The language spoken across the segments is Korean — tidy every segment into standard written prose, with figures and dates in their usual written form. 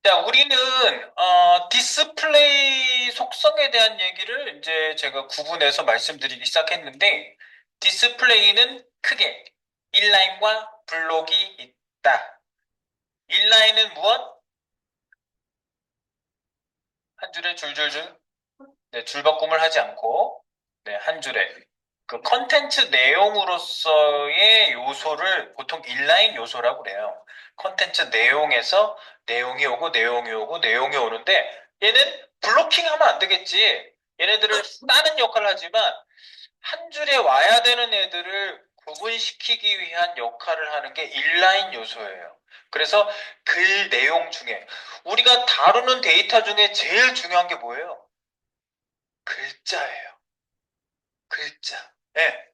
자, 우리는 디스플레이 속성에 대한 얘기를 이제 제가 구분해서 말씀드리기 시작했는데, 디스플레이는 크게 인라인과 블록이 있다. 인라인은 무엇? 한 줄에 줄줄줄, 네, 줄바꿈을 하지 않고, 네, 한 줄에 그 컨텐츠 내용으로서의 요소를 보통 인라인 요소라고 그래요. 컨텐츠 내용에서 내용이 오고 내용이 오고 내용이 오는데 얘는 블로킹하면 안 되겠지. 얘네들을 따는 역할을 하지만 한 줄에 와야 되는 애들을 구분시키기 위한 역할을 하는 게 인라인 요소예요. 그래서 글 내용 중에 우리가 다루는 데이터 중에 제일 중요한 게 뭐예요? 글자예요. 글자. 예.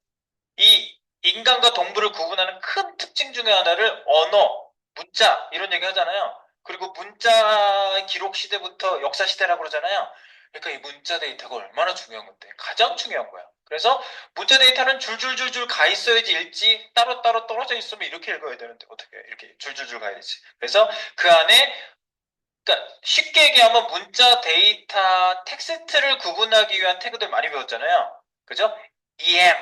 이 인간과 동물을 구분하는 큰 특징 중에 하나를 언어, 문자 이런 얘기 하잖아요. 그리고 문자 기록 시대부터 역사 시대라고 그러잖아요. 그러니까 이 문자 데이터가 얼마나 중요한 건데 가장 중요한 거야. 그래서 문자 데이터는 줄줄줄줄 가 있어야지 읽지 따로따로 떨어져 있으면 이렇게 읽어야 되는데 어떻게 이렇게 줄줄줄 가야 되지. 그래서 그 안에 그러니까 쉽게 얘기하면 문자 데이터 텍스트를 구분하기 위한 태그들 많이 배웠잖아요. 그죠? EM,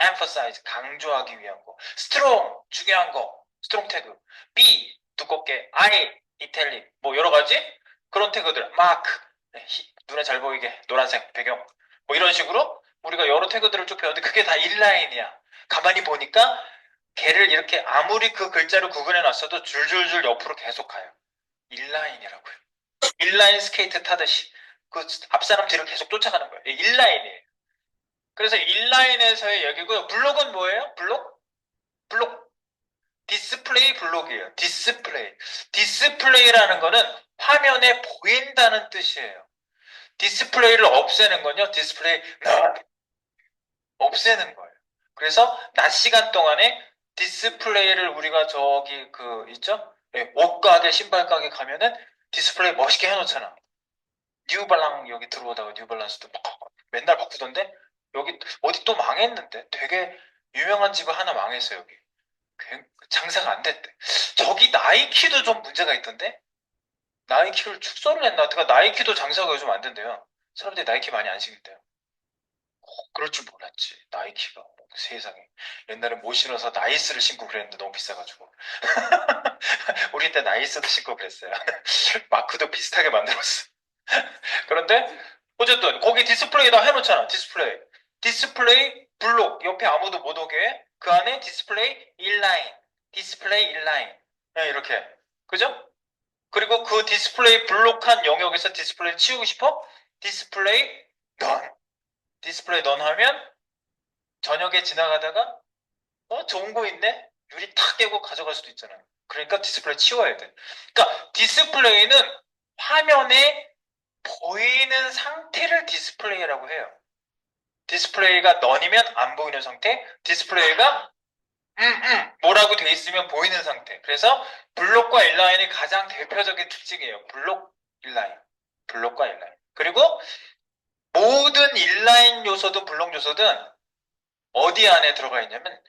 emphasize, 강조하기 위한 거. strong, 중요한 거. strong 태그. B, 두껍게. I, italic. 뭐 여러 가지 그런 태그들. mark, 눈에 잘 보이게. 노란색 배경. 뭐 이런 식으로 우리가 여러 태그들을 쭉 배웠는데 그게 다 인라인이야. 가만히 보니까 걔를 이렇게 아무리 그 글자를 구분해 놨어도 줄줄줄 옆으로 계속 가요. 인라인이라고요. 인라인 스케이트 타듯이 그 앞사람 뒤를 계속 쫓아가는 거예요. 인라인이에요. 그래서 인라인에서의 얘기고요. 블록은 뭐예요? 블록? 블록. 디스플레이 블록이에요. 디스플레이. 디스플레이라는 거는 화면에 보인다는 뜻이에요. 디스플레이를 없애는 건요. 디스플레이 없애는 거예요. 그래서 낮 시간 동안에 디스플레이를 우리가 저기 그 있죠? 예, 옷가게 신발 가게 가면은 디스플레이 멋있게 해놓잖아. 뉴발랑 여기 들어오다가 뉴발란스도 맨날 바꾸던데 여기 어디 또 망했는데 되게 유명한 집을 하나 망했어 여기 장사가 안 됐대. 저기 나이키도 좀 문제가 있던데 나이키를 축소를 했나? 그러니까 나이키도 장사가 요즘 안 된대요. 사람들이 나이키 많이 안 신긴대요. 그럴 줄 몰랐지. 나이키가 세상에 옛날에 못 신어서 나이스를 신고 그랬는데 너무 비싸가지고 우리 때 나이스도 신고 그랬어요. 마크도 비슷하게 만들었어. 그런데 어쨌든 거기 디스플레이다 해놓잖아. 디스플레이. 디스플레이 블록 옆에 아무도 못 오게 그 안에 디스플레이 인라인. 디스플레이 인라인. 네, 이렇게. 그죠? 그리고 그 디스플레이 블록한 영역에서 디스플레이 치우고 싶어? 디스플레이 넌. 디스플레이 넌 하면 저녁에 지나가다가 좋은 거 있네? 유리 탁 깨고 가져갈 수도 있잖아요. 그러니까 디스플레이 치워야 돼. 그러니까 디스플레이는 화면에 보이는 상태를 디스플레이라고 해요. 디스플레이가 넌이면 안 보이는 상태, 디스플레이가 뭐라고 돼 있으면 보이는 상태. 그래서 블록과 인라인이 가장 대표적인 특징이에요. 블록, 인라인. 블록과 인라인. 그리고 모든 인라인 요소든 블록 요소든 어디 안에 들어가 있냐면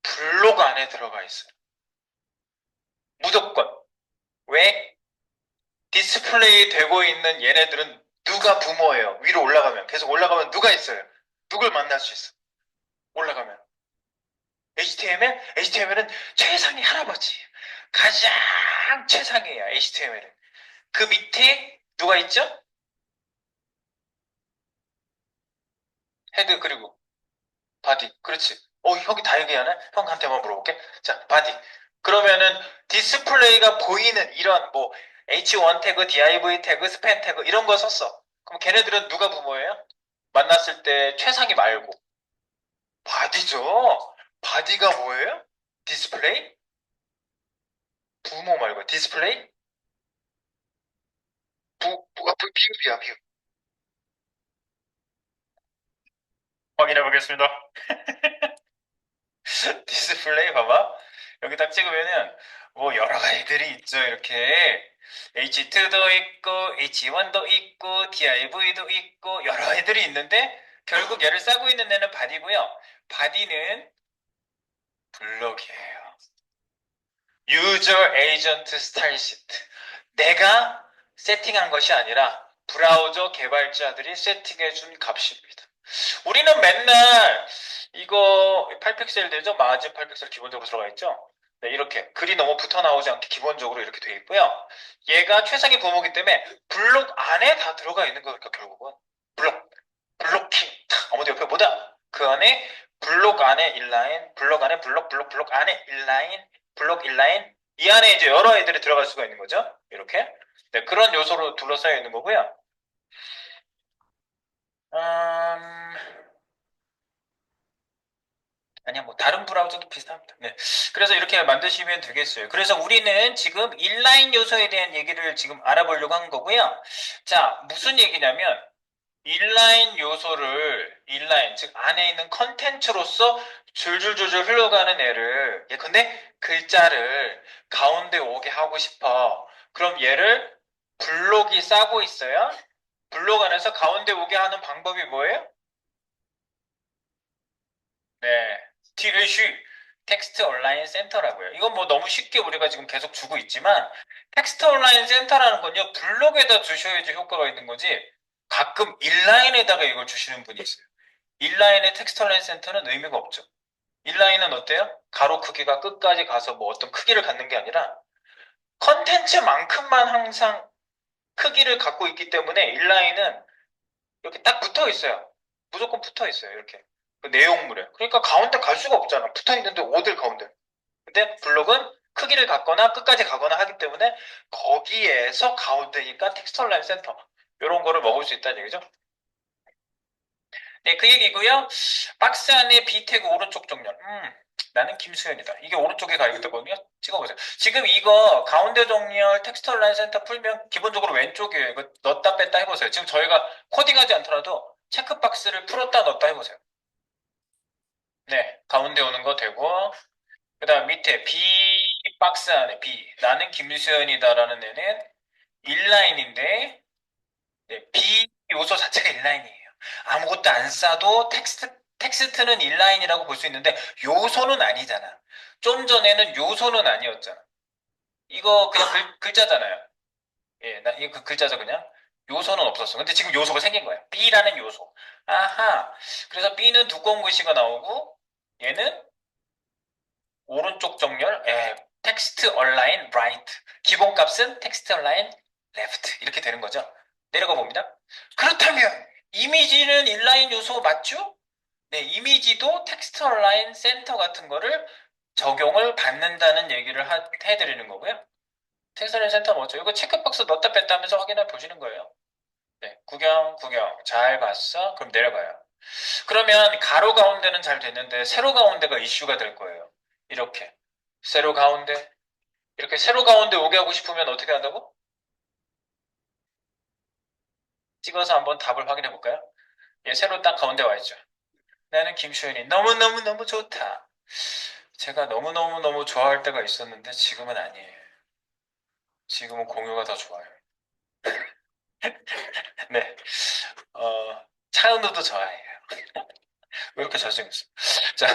블록 안에 들어가 있어요. 무조건. 왜? 디스플레이 되고 있는 얘네들은 누가 부모예요? 위로 올라가면. 계속 올라가면 누가 있어요? 누굴 만날 수 있어? 올라가면. HTML? HTML은 최상의 할아버지. 가장 최상이에요, HTML은. 그 밑에 누가 있죠? 헤드, 그리고 바디. 그렇지. 형이 다 얘기하네? 형한테만 물어볼게. 자, 바디. 그러면은 디스플레이가 보이는 이런 뭐 H1 태그, div 태그, 스팬 태그 이런 거 썼어. 그럼 걔네들은 누가 부모예요? 만났을 때 최상위 말고. 바디죠. 바디가 뭐예요? 디스플레이? 부모 말고 디스플레이? 비읍이야, 비읍. 확인해 보겠습니다. 디스플레이 봐봐. 여기 딱 찍으면은 뭐 여러 가지들이 있죠. 이렇게 H2도 있고 H1도 있고 DIV도 있고 여러 애들이 있는데 결국 얘를 싸고 있는 애는 바디고요. 바디는 블록이에요. 유저 에이전트 스타일 시트. 내가 세팅한 것이 아니라 브라우저 개발자들이 세팅해준 값입니다. 우리는 맨날 이거 8픽셀 되죠? 마진 8픽셀 기본적으로 들어가 있죠? 네, 이렇게 글이 너무 붙어 나오지 않게 기본적으로 이렇게 되어 있고요. 얘가 최상위 부호이기 때문에 블록 안에 다 들어가 있는 거니까 결국은 블로킹 아무도 옆에 보다 그 안에 블록 안에 인라인 블록 안에 블록 안에 인라인 블록 인라인 이 안에 이제 여러 애들이 들어갈 수가 있는 거죠. 이렇게 네, 그런 요소로 둘러싸여 있는 거고요. 음, 아니야, 뭐, 다른 브라우저도 비슷합니다. 네. 그래서 이렇게 만드시면 되겠어요. 그래서 우리는 지금 인라인 요소에 대한 얘기를 지금 알아보려고 한 거고요. 자, 무슨 얘기냐면, 인라인 요소를, 인라인, 즉, 안에 있는 컨텐츠로서 줄줄줄줄 흘러가는 애를, 예, 근데 글자를 가운데 오게 하고 싶어. 그럼 얘를 블록이 싸고 있어요. 블록 안에서 가운데 오게 하는 방법이 뭐예요? 네. TLC, 텍스트 온라인 센터라고요. 이건 뭐 너무 쉽게 우리가 지금 계속 주고 있지만, 텍스트 온라인 센터라는 건요, 블록에다 주셔야지 효과가 있는 거지, 가끔 인라인에다가 이걸 주시는 분이 있어요. 인라인의 텍스트 온라인 센터는 의미가 없죠. 인라인은 어때요? 가로 크기가 끝까지 가서 뭐 어떤 크기를 갖는 게 아니라, 컨텐츠만큼만 항상 크기를 갖고 있기 때문에 인라인은 이렇게 딱 붙어 있어요. 무조건 붙어 있어요. 이렇게. 그 내용물에. 그러니까 가운데 갈 수가 없잖아. 붙어 있는데 어딜 가운데. 근데 블록은 크기를 갖거나 끝까지 가거나 하기 때문에 거기에서 가운데니까 텍스처 라인 센터. 이런 거를 먹을 수 있다는 얘기죠. 네, 그 얘기고요. 박스 안에 B 태그 오른쪽 정렬. 나는 김수현이다. 이게 오른쪽에 가 있거든요. 찍어보세요. 지금 이거 가운데 정렬 텍스처 라인 센터 풀면 기본적으로 왼쪽에 이거 넣었다 뺐다 해보세요. 지금 저희가 코딩하지 않더라도 체크박스를 풀었다 넣었다 해보세요. 네, 가운데 오는 거 되고 그 다음 밑에 B 박스 안에 B 나는 김수현이다라는 애는 인라인인데 네, B 요소 자체가 인라인이에요. 아무것도 안 싸도 텍스트는 인라인이라고 볼 수 있는데 요소는 아니잖아. 좀 전에는 요소는 아니었잖아. 이거 그냥 글자잖아요. 예, 이거 그 글자죠 그냥. 요소는 없었어. 근데 지금 요소가 생긴 거야. B라는 요소. 아하. 그래서 B는 두꺼운 글씨가 나오고 얘는 오른쪽 정렬, 텍스트 얼라인 라이트. 기본값은 텍스트 얼라인 레프트. 이렇게 되는 거죠. 내려가 봅니다. 그렇다면 이미지는 인라인 요소 맞죠? 네, 이미지도 텍스트 얼라인 센터 같은 거를 적용을 받는다는 얘기를 해드리는 거고요. 텍스트 얼라인 센터 뭐죠? 이거 체크박스 넣었다 뺐다 하면서 확인해 보시는 거예요. 네, 구경. 잘 봤어? 그럼 내려가요. 그러면 가로 가운데는 잘 됐는데 세로 가운데가 이슈가 될 거예요. 이렇게. 세로 가운데. 이렇게 세로 가운데 오게 하고 싶으면 어떻게 한다고? 찍어서 한번 답을 확인해 볼까요? 예, 세로 딱 가운데 와 있죠. 나는 김수현이 너무너무너무 좋다. 제가 너무너무너무 좋아할 때가 있었는데 지금은 아니에요. 지금은 공유가 더 좋아요. 네. 차은우도 좋아해요. 왜 이렇게 잘생겼어? 자,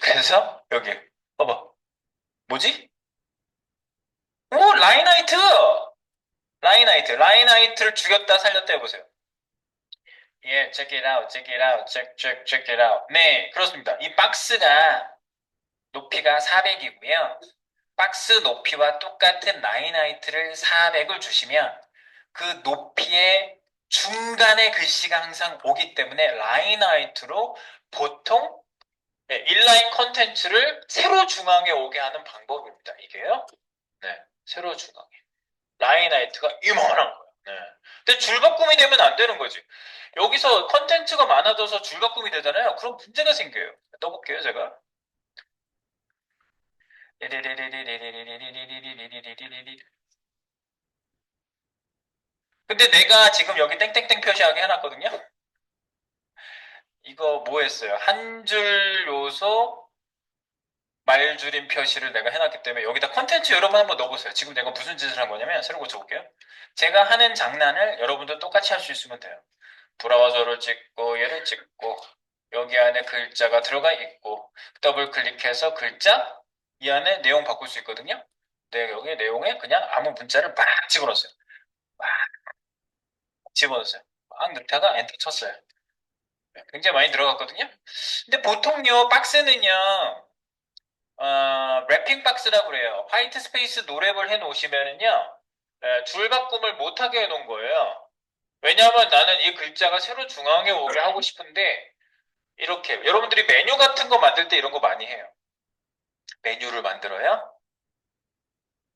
그래서 여기 봐봐. 뭐지? 오, 라인하이트! 라인하이트를 죽였다 살렸다 해보세요. 예, check it out, check it out, check it out. 네, 그렇습니다. 이 박스가 높이가 400이고요. 박스 높이와 똑같은 라인하이트를 400을 주시면 그 높이의 중간에 글씨가 항상 오기 때문에 라인하이트로 보통 인라인 컨텐츠를 세로 중앙에 오게 하는 방법입니다. 이게요. 네, 세로 중앙에. 라인하이트가 이만한 거야. 네. 근데 줄바꿈이 되면 안 되는 거지. 여기서 컨텐츠가 많아져서 줄바꿈이 되잖아요. 그럼 문제가 생겨요. 떠볼게요, 제가. 근데 내가 지금 여기 땡땡땡 표시하게 해놨거든요. 이거 뭐 했어요? 한 줄 요소 말줄임 표시를 내가 해놨기 때문에 여기다 컨텐츠 여러분 한번 넣어보세요. 지금 내가 무슨 짓을 한 거냐면 새로 고쳐볼게요. 제가 하는 장난을 여러분도 똑같이 할 수 있으면 돼요. 브라우저를 찍고 얘를 찍고 여기 안에 글자가 들어가 있고 더블 클릭해서 글자 이 안에 내용 바꿀 수 있거든요. 네, 여기 내용에 그냥 아무 문자를 막 집어넣었어요. 막 집어넣었어요. 막 넣다가 엔터 쳤어요. 네, 굉장히 많이 들어갔거든요. 근데 보통요, 박스는요, 랩핑 박스라고 그래요. 화이트 스페이스 노랩을 해 놓으시면은요, 줄바꿈을 못하게 해 놓은 거예요. 왜냐하면 나는 이 글자가 세로 중앙에 오게 하고 싶은데, 이렇게, 여러분들이 메뉴 같은 거 만들 때 이런 거 많이 해요. 메뉴를 만들어요.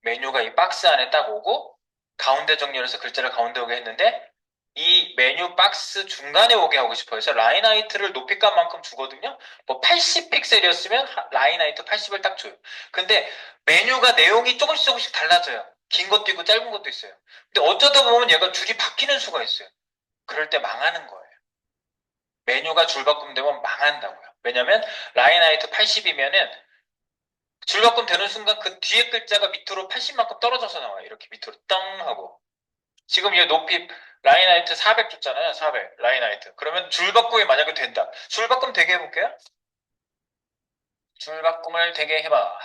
메뉴가 이 박스 안에 딱 오고, 가운데 정렬해서 글자를 가운데 오게 했는데, 이 메뉴 박스 중간에 오게 하고 싶어요. 그래서 라인 하이트를 높이값만큼 주거든요. 뭐 80픽셀이었으면 라인 하이트 80을 딱 줘요. 근데 메뉴가 내용이 조금씩 조금씩 달라져요. 긴 것도 있고 짧은 것도 있어요. 근데 어쩌다 보면 얘가 줄이 바뀌는 수가 있어요. 그럴 때 망하는 거예요. 메뉴가 줄바꿈 되면 망한다고요. 왜냐면 라인 하이트 80이면은 줄바꿈 되는 순간 그 뒤에 글자가 밑으로 80만큼 떨어져서 나와요. 이렇게 밑으로 땅 하고. 지금 얘 높이 라인 하이트 400 줬잖아요. 400 라인 하이트. 그러면 줄바꿈이 만약에 된다. 줄바꿈 되게 해볼게요. 줄바꿈을 되게 해봐.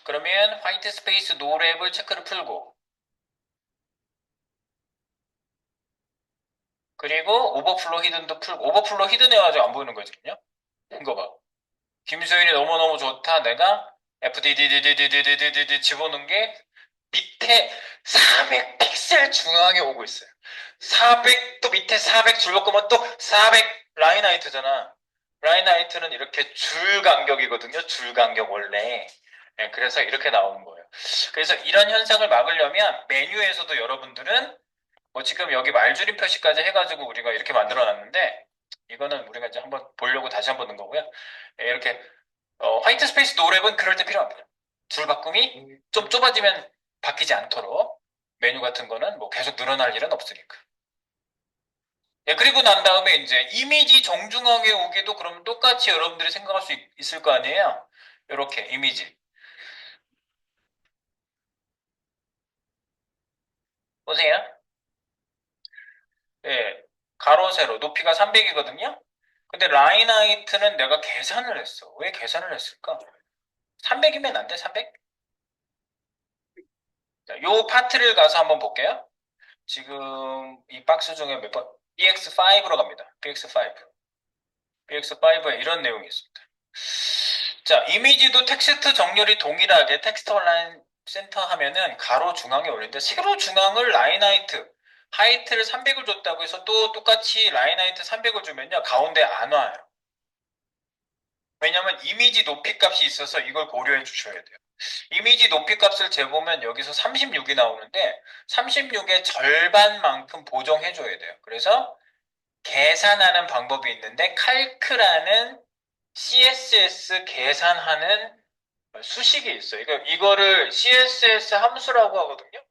그러면 화이트 스페이스 노랩을 체크를 풀고 그리고 오버플로 히든도 풀고 오버플로 히든 해가지고 안 보이는 거지 그냥? 이거 봐. 김소연이 너무너무 좋다. 내가 FDDDDDDDD 집어넣은 게 밑에 400 픽셀 중앙에 오고 있어요. 400 또 밑에 400 줄바꿈은 또 400 라인 하이트잖아. 라인 하이트는 이렇게 줄 간격이거든요. 줄 간격 원래. 예, 그래서 이렇게 나오는 거예요. 그래서 이런 현상을 막으려면 메뉴에서도 여러분들은 뭐 지금 여기 말줄임 표시까지 해가지고 우리가 이렇게 만들어 놨는데 이거는 우리가 이제 한번 보려고 다시 한번 넣은 거고요. 예, 이렇게 화이트 스페이스 노랩은 그럴 때 필요합니다. 줄바꿈이 좀 좁아지면 바뀌지 않도록 메뉴 같은 거는 뭐 계속 늘어날 일은 없으니까. 예, 그리고 난 다음에 이제 이미지 정중앙에 오기도 그러면 똑같이 여러분들이 생각할 수 있을 거 아니에요? 이렇게 이미지. 보세요. 예, 가로, 세로, 높이가 300이거든요? 근데 라인 하이트는 내가 계산을 했어. 왜 계산을 했을까? 300이면 안 돼, 300? 자, 요 파트를 가서 한번 볼게요. 지금 이 박스 중에 몇 번? BX5로 갑니다. BX5. BX5에 이런 내용이 있습니다. 자, 이미지도 텍스트 정렬이 동일하게 텍스트 온라인 센터 하면은 가로 중앙에 올리는데 세로 중앙을 라인 하이트, 하이트를 300을 줬다고 해서 또 똑같이 라인 하이트 300을 주면요. 가운데 안 와요. 왜냐면 이미지 높이 값이 있어서 이걸 고려해 주셔야 돼요. 이미지 높이 값을 재보면 여기서 36이 나오는데 36의 절반만큼 보정해 줘야 돼요. 그래서 계산하는 방법이 있는데 칼크라는 CSS 계산하는 수식이 있어요. 이거를 CSS 함수라고 하거든요.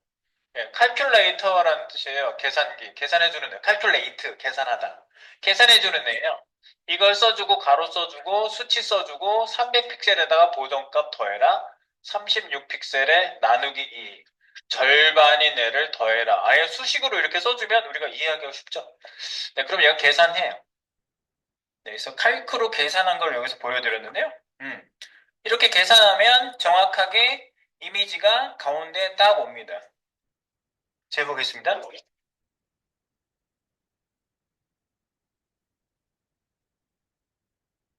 예, calculator라는 뜻이에요. 계산기, 계산해주는 애. calculate, 계산하다. 계산해주는 애예요. 이걸 써주고, 가로 써주고, 수치 써주고, 300픽셀에다가 보정값 더해라. 36픽셀에 나누기 2. 절반인 애를 더해라. 아예 수식으로 이렇게 써주면 우리가 이해하기가 쉽죠. 네, 그럼 얘가 계산해요. 네, 그래서 칼크로 계산한 걸 여기서 보여드렸는데요. 이렇게 계산하면 정확하게 이미지가 가운데 딱 옵니다. 재보겠습니다.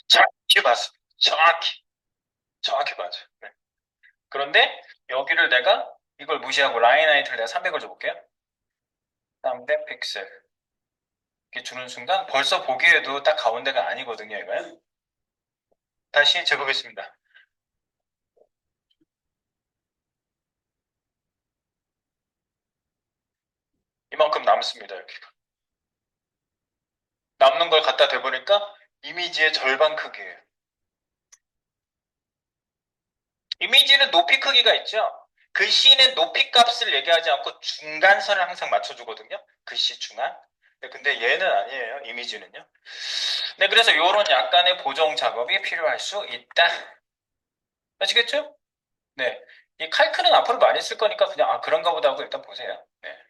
정확히 봤습니다. 정확히 맞아요. 네. 그런데 여기를 내가 이걸 무시하고 라인 하이트를 내가 300을 줘볼게요. 300 픽셀. 이렇게 주는 순간 벌써 보기에도 딱 가운데가 아니거든요, 이거요. 다시 재보겠습니다. 이만큼 남습니다, 여기가. 남는 걸 갖다 대보니까 이미지의 절반 크기예요. 이미지는 높이 크기가 있죠. 글씨는 높이 값을 얘기하지 않고 중간선을 항상 맞춰주거든요. 글씨 중간. 네, 근데 얘는 아니에요. 이미지는요. 네, 그래서 이런 약간의 보정 작업이 필요할 수 있다. 아시겠죠? 네. 이 칼크는 앞으로 많이 쓸 거니까 그냥 그런가 보다 하고 일단 보세요. 네.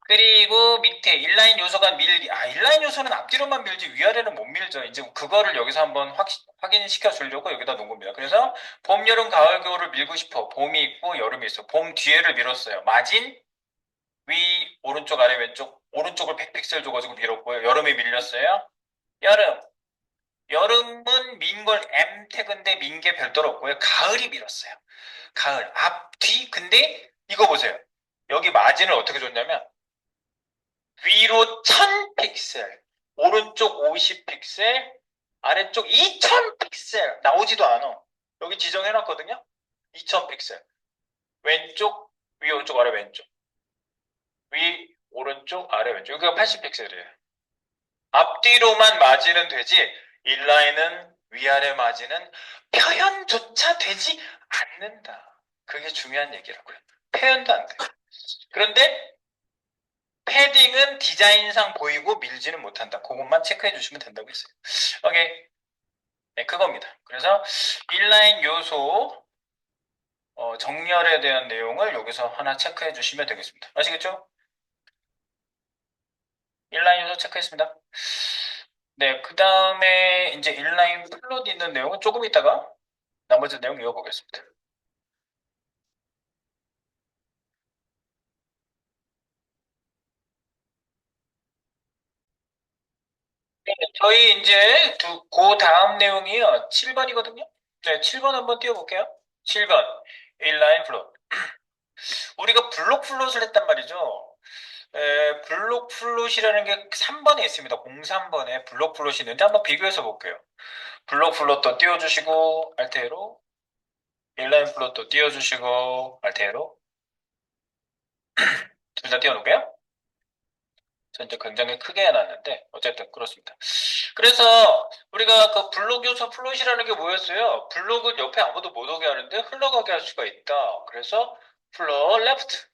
그리고 밑에 인라인 요소가 밀기. 인라인 요소는 앞뒤로만 밀지 위아래는 못 밀죠. 이제 그거를 여기서 한번 확인시켜 주려고 여기다 놓은 겁니다. 그래서 봄, 여름, 가을, 겨울을 밀고 싶어. 봄이 있고 여름이 있어. 봄 뒤에를 밀었어요. 마진 위, 오른쪽, 아래, 왼쪽. 오른쪽을 100픽셀 줘가지고 밀었고요. 여름에 밀렸어요. 여름. 여름은 민 걸 M 태그인데 민 게 별도로 없고요. 가을이 밀었어요. 가을. 앞, 뒤. 근데 이거 보세요. 여기 마진을 어떻게 줬냐면 위로 1000픽셀, 오른쪽 50픽셀, 아래쪽 2000픽셀 나오지도 않아. 여기 지정해놨거든요. 2000픽셀. 왼쪽, 위, 오른쪽, 아래, 왼쪽. 위, 오른쪽, 아래, 왼쪽. 여기가 80픽셀이에요. 앞뒤로만 마진은 되지, 인라인은 위아래 마진은 표현조차 되지 않는다. 그게 중요한 얘기라고요. 표현도 안 돼. 그런데 패딩은 디자인상 보이고 밀지는 못한다. 그것만 체크해 주시면 된다고 했어요. 오케이. 네, 그겁니다. 그래서 인라인 요소 정렬에 대한 내용을 여기서 하나 체크해 주시면 되겠습니다. 아시겠죠? 인라인 요소 체크했습니다. 네, 그 다음에 이제 인라인 플롯 있는 내용은 조금 있다가 나머지 내용 이어보겠습니다. 네, 저희 이제 그 다음 내용이요. 7번이거든요. 네, 7번 한번 띄워볼게요. 7번 인라인 플롯. 우리가 블록 플롯을 했단 말이죠. 블록 플롯이라는 게 3번에 있습니다. 03번에 블록 플롯이 있는데 한번 비교해서 볼게요. 블록 플롯도 띄워주시고 알테로, 인라인 플롯도 띄워주시고 알테로 둘 다 띄워놓을게요. 저 이제 굉장히 크게 해놨는데 어쨌든 그렇습니다. 그래서 우리가 그 블록 요소 플롯이라는 게 뭐였어요? 블록은 옆에 아무도 못 오게 하는데 흘러가게 할 수가 있다. 그래서 플롯 레프트,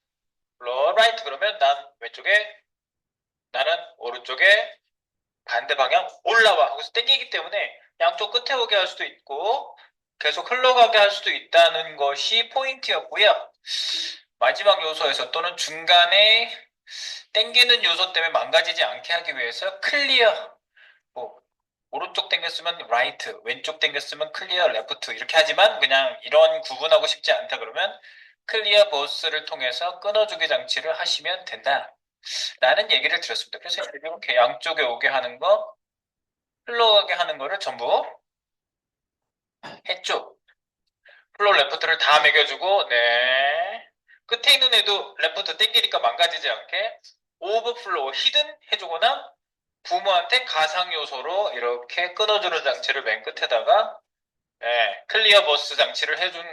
플롯 라이트 그러면 난 왼쪽에 나는 오른쪽에 반대 방향 올라와 하고서 땡기기 때문에 양쪽 끝에 오게 할 수도 있고 계속 흘러가게 할 수도 있다는 것이 포인트였고요. 마지막 요소에서 또는 중간에 땡기는 요소 때문에 망가지지 않게 하기 위해서 클리어, 뭐 오른쪽 땡겼으면 라이트, 왼쪽 땡겼으면 클리어 레프트 이렇게 하지만 그냥 이런 구분하고 싶지 않다 그러면 클리어 보스를 통해서 끊어주기 장치를 하시면 된다. 라는 얘기를 드렸습니다. 그래서 이렇게 양쪽에 오게 하는 거, 흘러가게 하는 거를 전부 했죠. 플로우 레프트를 다 매겨주고, 네. 끝에 있는 애도 레프트 땡기니까 망가지지 않게 오버플로우 히든 해주거나 부모한테 가상 요소로 이렇게 끊어주는 장치를 맨 끝에다가 네, 클리어 버스 장치를 해준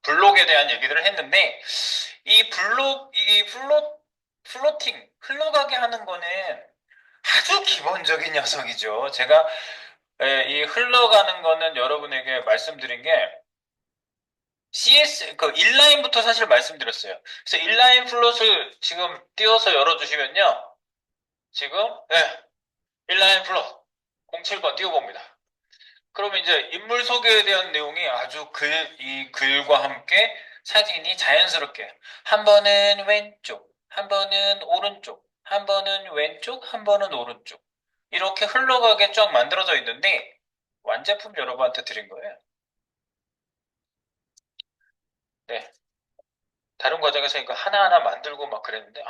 블록에 대한 얘기를 했는데 이 플로팅 흘러가게 하는 거는 아주 기본적인 녀석이죠. 제가 이 흘러가는 거는 여러분에게 말씀드린 게 CS 그 인라인부터 사실 말씀드렸어요. 그래서 인라인 플롯을 지금 띄워서 열어주시면요. 지금 네, 인라인 플롯 07번 띄워봅니다. 그러면 이제 인물 소개에 대한 내용이 아주 이 글과 함께 사진이 자연스럽게 한 번은 왼쪽, 한 번은 오른쪽, 한 번은 왼쪽, 한 번은 오른쪽 이렇게 흘러가게 쫙 만들어져 있는데 완제품 여러분한테 드린 거예요. 네. 다른 과정에서 이거 하나하나 만들고 막 그랬는데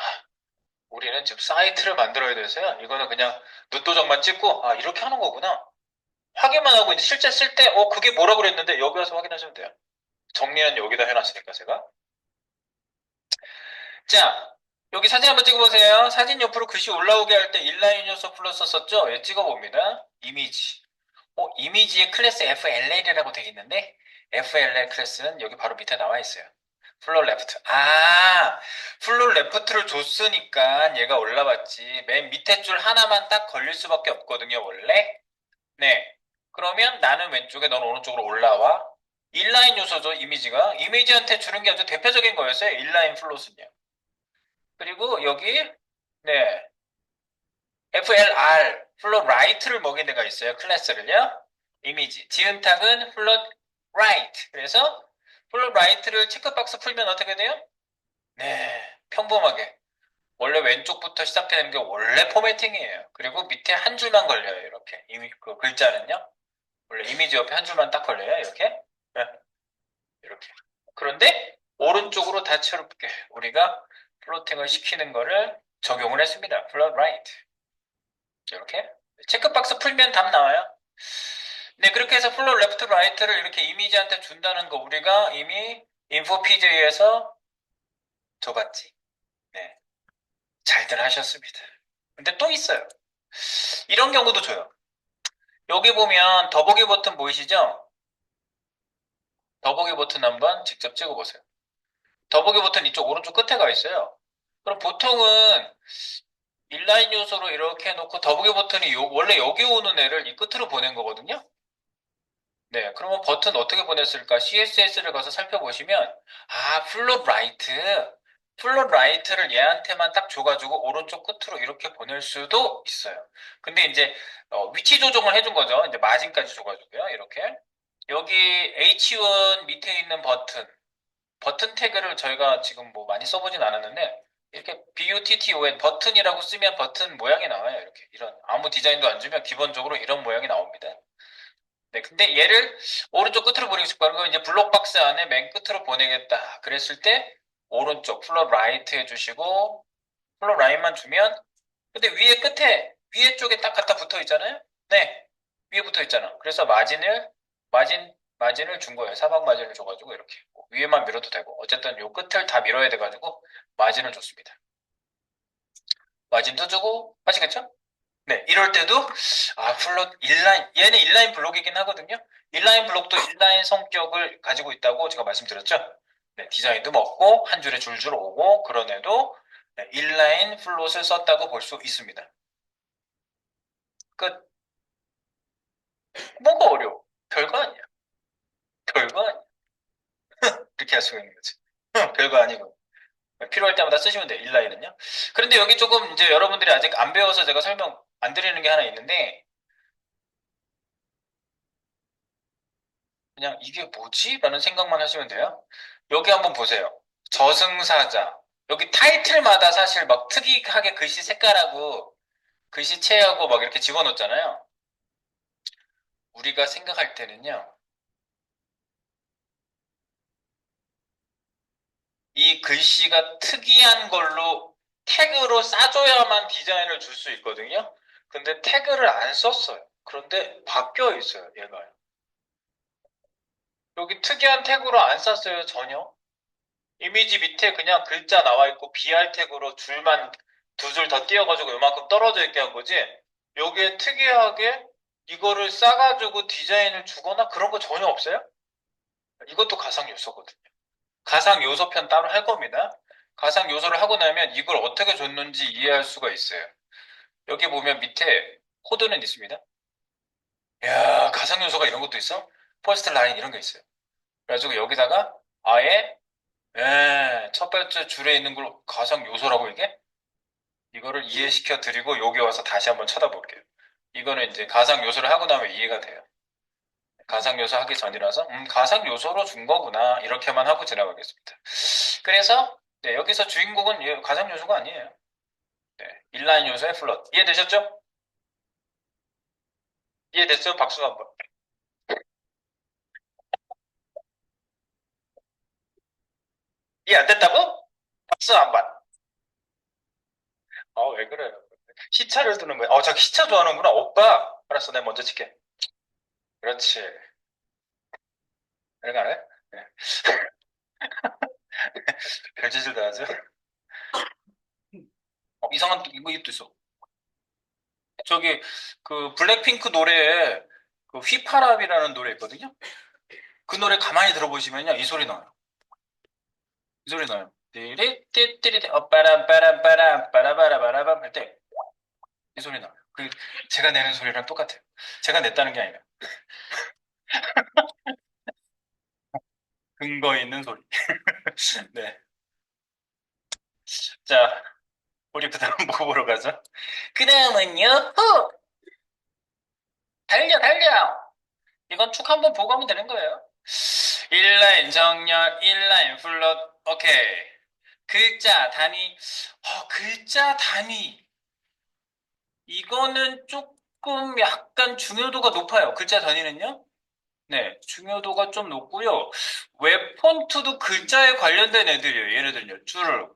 우리는 지금 사이트를 만들어야 돼서요. 이거는 그냥 눈도장만 찍고 이렇게 하는 거구나. 확인만 하고 이제 실제 쓸 때 그게 뭐라고 그랬는데 여기 와서 확인하시면 돼요. 정리는 여기다 해놨으니까 제가. 자, 여기 사진 한번 찍어보세요. 사진 옆으로 글씨 올라오게 할 때 인라인 요소 플러스 썼죠? 예, 찍어봅니다. 이미지. 이미지에 클래스 FLL이라고 되어 있는데 FLL 클래스는 여기 바로 밑에 나와 있어요. 플롯 레프트. 플롯 레프트를 줬으니까 얘가 올라왔지. 맨 밑에 줄 하나만 딱 걸릴 수밖에 없거든요, 원래. 네. 그러면 나는 왼쪽에 넌 오른쪽으로 올라와. 인라인 요소죠, 이미지가. 이미지한테 주는 게 아주 대표적인 거였어요, 인라인 플롯은요. 그리고 여기, 네. FLR, 플롯 라이트를 먹인 데가 있어요, 클래스를요. 이미지. 지은탁은 플롯 라이트. 그래서 플롯 라이트를 체크박스 풀면 어떻게 돼요? 네. 평범하게. 원래 왼쪽부터 시작되는 게 원래 포매팅이에요. 그리고 밑에 한 줄만 걸려요. 이렇게. 그 글자는요. 원래 이미지 옆에 한 줄만 딱 걸려요. 이렇게. 네, 이렇게. 그런데 오른쪽으로 다채롭게 우리가 플로팅을 시키는 거를 적용을 했습니다. 플롯 라이트. 이렇게. 체크박스 풀면 답 나와요. 네, 그렇게 해서 플롯 레프트 라이트를 이렇게 이미지한테 준다는 거 우리가 이미 인포PJ에서 줘봤지. 네, 잘들 하셨습니다. 근데 또 있어요. 이런 경우도 줘요. 여기 보면 더보기 버튼 보이시죠? 더보기 버튼 한번 직접 찍어보세요. 더보기 버튼 이쪽 오른쪽 끝에 가 있어요. 그럼 보통은 인라인 요소로 이렇게 해놓고 더보기 버튼이 원래 여기 오는 애를 이 끝으로 보낸 거거든요. 네, 그러면 버튼 어떻게 보냈을까? CSS를 가서 살펴보시면, 아, 플롯 라이트를 얘한테만 딱 줘가지고 오른쪽 끝으로 이렇게 보낼 수도 있어요. 근데 이제 위치 조정을 해준 거죠. 이제 마진까지 줘가지고요. 이렇게 여기 H1 밑에 있는 버튼 태그를 저희가 지금 뭐 많이 써보진 않았는데 이렇게 BUTTON 버튼이라고 쓰면 버튼 모양이 나와요. 이렇게 이런 아무 디자인도 안 주면 기본적으로 이런 모양이 나옵니다. 네, 근데 얘를 오른쪽 끝으로 보내고 싶고 하는 건 이제 블록박스 안에 맨 끝으로 보내겠다. 그랬을 때 오른쪽 플롯 라이트 해주시고 플롯 라인만 주면 근데 위에 쪽에 딱 갖다 붙어 있잖아요. 네, 위에 붙어 있잖아. 그래서 마진을 준 거예요. 사방 마진을 줘가지고 이렇게 위에만 밀어도 되고 어쨌든 요 끝을 다 밀어야 돼가지고 마진을 줬습니다. 마진도 주고 아시겠죠? 네, 이럴 때도 플롯 인라인 얘는 인라인 블록이긴 하거든요. 인라인 블록도 인라인 성격을 가지고 있다고 제가 말씀드렸죠. 네, 디자인도 먹고 한 줄에 줄줄 오고 그런 애도 네, 인라인 플롯을 썼다고 볼 수 있습니다. 끝. 뭐가 어려워? 별거 아니야. 별거 아니야. 이렇게 할 수가 있는 거지. 별거 아니고. 필요할 때마다 쓰시면 돼요. 인라인은요. 그런데 여기 조금 이제 여러분들이 아직 안 배워서 제가 설명 안 드리는 게 하나 있는데 그냥 이게 뭐지? 라는 생각만 하시면 돼요. 여기 한번 보세요. 저승사자. 여기 타이틀마다 사실 막 특이하게 글씨 색깔하고 글씨체하고 막 이렇게 집어넣잖아요. 우리가 생각할 때는요. 이 글씨가 특이한 걸로 태그로 싸줘야만 디자인을 줄 수 있거든요. 근데 태그를 안 썼어요. 그런데 바뀌어 있어요, 얘가. 여기 특이한 태그로 안 쌌어요, 전혀. 이미지 밑에 그냥 글자 나와 있고 BR 태그로 줄만 두 줄 더 띄워가지고 이만큼 떨어져 있게 한 거지. 여기에 특이하게 이거를 싸가지고 디자인을 주거나 그런 거 전혀 없어요. 이것도 가상 요소거든요. 가상 요소 편 따로 할 겁니다. 가상 요소를 하고 나면 이걸 어떻게 줬는지 이해할 수가 있어요. 여기 보면 밑에 코드는 있습니다. 야, 가상 요소가 이런 것도 있어? 퍼스트 라인 이런 게 있어요. 그래가지고 여기다가 아예 첫 번째 줄에 있는 걸 가상 요소라고 이게? 이거를 이해시켜 드리고 여기 와서 다시 한번 쳐다볼게요. 이거는 이제 가상 요소를 하고 나면 이해가 돼요. 가상 요소 하기 전이라서 가상 요소로 준 거구나 이렇게만 하고 지나가겠습니다. 그래서 네, 여기서 주인공은 가상 요소가 아니에요. 네, 인라인 요소의 플롯 이해되셨죠? 이해됐어요? 박수 한번. 이해 안 됐다고? 박수 한번. 왜 그래요? 시차를 두는 거야. 저 시차 좋아하는구나. 오빠. 알았어, 내가 먼저 칠게. 그렇지. 이렇게 안 해? 네. 별짓을 다 하죠. 이상한 이것도 있어. 저기 그 블랙핑크 노래에 그 휘파람이라는 노래 있거든요. 그 노래 가만히 들어보시면요 이 소리 나요. 이 소리 나요. 띠리띠띠리띠 빠람 빠람 빠람 빠라바라바라밤 할 때 이 소리 나요. 그 제가 내는 소리랑 똑같아요. 제가 냈다는 게 아니라 근거 있는 소리. 네. 자, 우리 그 다음 뭐 보러 가죠? 그 다음은요. 달려 달려. 이건 쭉 한번 보고 하면 되는 거예요. 인라인 정렬, 인라인 플롯, 오케이. 글자 단위, 글자 단위. 이거는 조금 약간 중요도가 높아요. 글자 단위는요? 네, 중요도가 좀 높고요. 웹폰트도 글자에 관련된 애들이에요. 예를 들면 줄.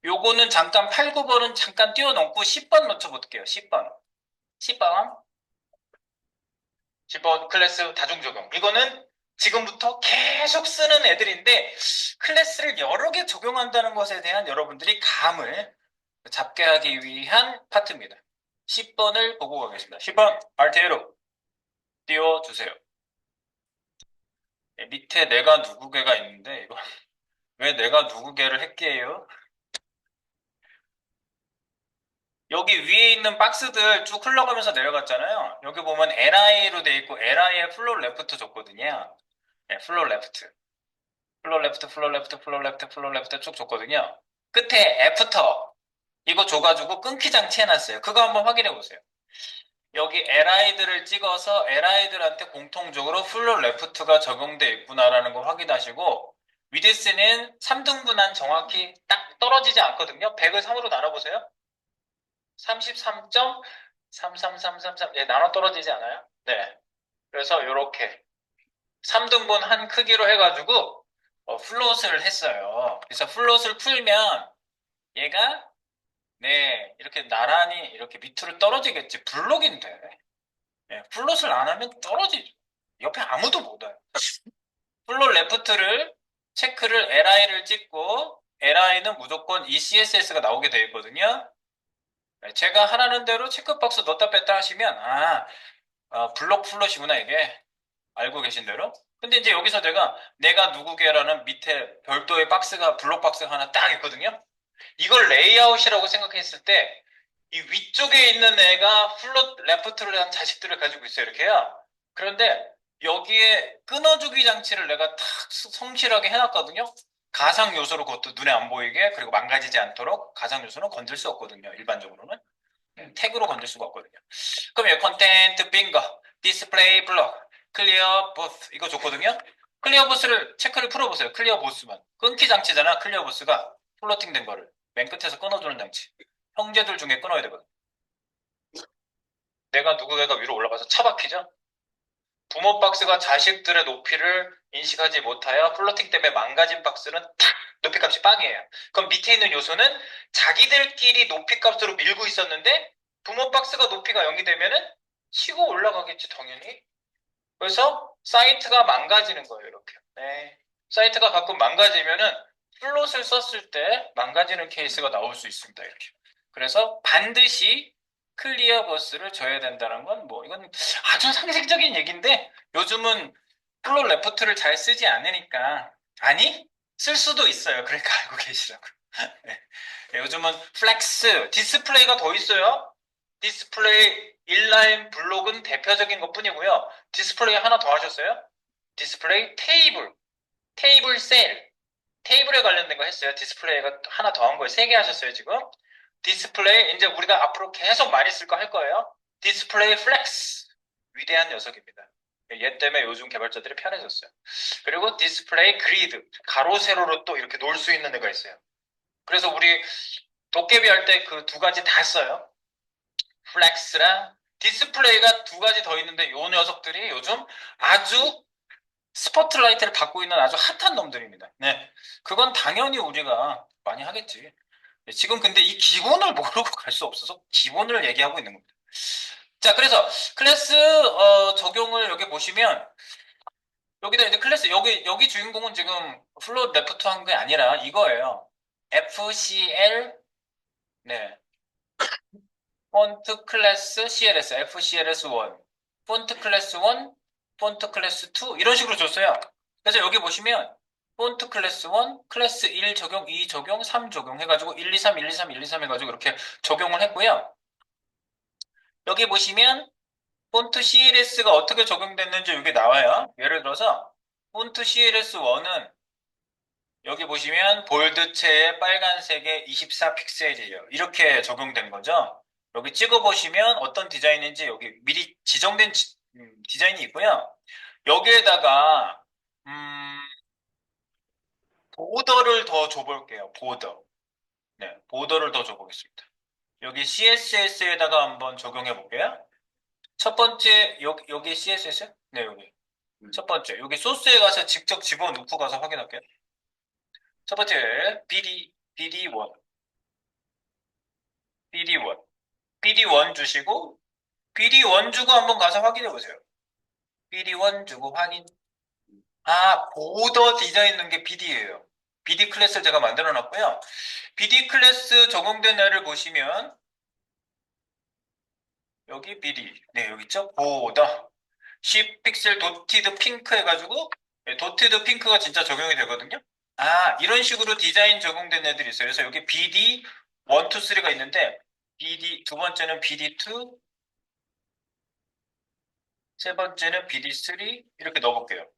요거는 잠깐 8, 9번은 잠깐 띄워놓고 10번 맞춰볼게요. 10번. 10번. 10번 클래스 다중적용. 이거는 지금부터 계속 쓰는 애들인데 클래스를 여러 개 적용한다는 것에 대한 여러분들이 감을 잡게 하기 위한 파트입니다. 10번을 보고 가겠습니다. 10번 알테로 띄워주세요. 네, 밑에 내가 누구게가 있는데 이거 왜 내가 누구게를 했게요? 여기 위에 있는 박스들 쭉 흘러가면서 내려갔잖아요. 여기 보면 LI로 돼 있고 LI에 플로우 레프트 줬거든요. 네, 플로우 레프트. 플로우 레프트, 플로우 레프트, 플로우 레프트, 플로우 레프트 쭉 줬거든요. 끝에 애프터 이거 줘가지고 끊기 장치 해놨어요. 그거 한번 확인해 보세요. 여기 LI들을 찍어서 LI들한테 공통적으로 플로우 레프트가 적용돼 있구나라는 걸 확인하시고 위드스는 3등분한 정확히 딱 떨어지지 않거든요. 100을 3으로 나눠보세요. 33.33333 예, 나눠 떨어지지 않아요? 네. 그래서 이렇게 3등분 한 크기로 해가지고 플롯을 했어요. 그래서 플롯을 풀면 얘가 네 이렇게 나란히 이렇게 밑으로 떨어지겠지. 블록인데 네, 플롯을 안 하면 떨어지죠. 옆에 아무도 못 와요. 플롯 레프트를 체크를 LI를 찍고 LI는 무조건 ECSS가 나오게 되어 있거든요. 네, 제가 하라는 대로 체크박스 넣었다 뺐다 하시면 블록 플롯이구나 이게 알고 계신 대로. 근데 이제 여기서 내가 누구게라는 밑에 별도의 박스가 블록 박스가 하나 딱 있거든요. 이걸 레이아웃이라고 생각했을 때 이 위쪽에 있는 애가 플롯 레프트를 한 자식들을 가지고 있어요. 이렇게요. 그런데 여기에 끊어주기 장치를 내가 탁 성실하게 해놨거든요. 가상 요소로 그것도 눈에 안 보이게 그리고 망가지지 않도록 가상 요소는 건들 수 없거든요. 일반적으로는. 태그로 건들 수가 없거든요. 그럼 여기 컨텐트 빙거, 디스플레이 블록, 클리어 보스 이거 좋거든요. 클리어 보스를 체크를 풀어보세요. 클리어 보스만 끊기 장치잖아. 클리어 보스가 플로팅 된 거를 맨 끝에서 끊어주는 장치. 형제들 중에 끊어야 되거든. 내가 누구가 위로 올라가서 차박히죠. 부모 박스가 자식들의 높이를 인식하지 못하여 플로팅 때문에 망가진 박스는 탁 높이 값이 빵이에요. 그럼 밑에 있는 요소는 자기들끼리 높이 값으로 밀고 있었는데 부모 박스가 높이가 0이 되면은 치고 올라가겠지 당연히. 그래서 사이트가 망가지는 거예요 이렇게. 네. 사이트가 가끔 망가지면은 플롯을 썼을 때 망가지는 케이스가 나올 수 있습니다 이렇게. 그래서 반드시 클리어 버스를 줘야 된다는 건 뭐 이건 아주 상식적인 얘기인데 요즘은 플롯 레포트를 잘 쓰지 않으니까 아니 쓸 수도 있어요. 그러니까 알고 계시라고. 네. 네, 요즘은 플렉스 디스플레이가 더 있어요. 디스플레이 인라인 블록은 대표적인 것뿐이고요. 디스플레이 하나 더 하셨어요? 디스플레이 테이블 셀 테이블에 관련된 거 했어요. 디스플레이가 하나 더 한 거예요. 세 개 하셨어요 지금. 디스플레이 이제 우리가 앞으로 계속 많이 쓸 거 할 거예요. 디스플레이 플렉스 위대한 녀석입니다. 얘 때문에 요즘 개발자들이 편해졌어요. 그리고 디스플레이 그리드 가로 세로로 또 이렇게 놓을 수 있는 애가 있어요. 그래서 우리 도깨비 할 때 그 두 가지 다 써요. 플렉스랑 디스플레이가 두 가지 더 있는데 요 녀석들이 요즘 아주 스포트라이트를 받고 있는 아주 핫한 놈들입니다. 네. 그건 당연히 우리가 많이 하겠지. 네, 지금 근데 이 기본을 모르고 갈 수 없어서 기본을 얘기하고 있는 겁니다. 자, 그래서 클래스 적용을 여기 보시면 여기다 이제 클래스 여기 주인공은 지금 플롯 레프트 한 게 아니라 이거예요. FCL 네. 폰트 클래스 CLS, FCLS1, 폰트 클래스 1, 폰트 클래스 2 이런 식으로 줬어요. 그래서 여기 보시면 폰트 클래스 1, 클래스 1 적용, 2 적용, 3 적용 해가지고 1, 2, 3, 1, 2, 3, 1, 2, 3 해가지고 이렇게 적용을 했고요. 여기 보시면 폰트 CLS가 어떻게 적용됐는지 여기 나와요. 예를 들어서 폰트 CLS1은 여기 보시면 볼드체의 빨간색의 24픽셀이에요. 이렇게 적용된 거죠. 여기 찍어보시면 어떤 디자인인지 여기 미리 지정된 디자인이 있고요. 여기에다가 보더를 더 줘볼게요. 보더. 네, 보더를 더 줘보겠습니다. 여기 CSS에다가 한번 적용해 볼게요. 첫 번째, 여기 CSS? 네, 여기. 첫 번째, 여기 소스에 가서 직접 집어넣고 가서 확인할게요. 첫 번째, BD1, BD1, BD1 주시고, BD1 주고 한번 가서 확인해 보세요. BD1 주고 확인. 아, 보더 디자인 넣은 게 BD예요. BD 클래스를 제가 만들어 놨고요. BD 클래스 적용된 애를 보시면, 여기 BD. 네, 여기 있죠? 보더. 10픽셀 도티드 핑크 해가지고, 네, 도티드 핑크가 진짜 적용이 되거든요. 아, 이런 식으로 디자인 적용된 애들이 있어요. 그래서 여기 BD 1, 2, 3가 있는데, BD, 두 번째는 BD2, 세 번째는 BD3, 이렇게 넣어볼게요.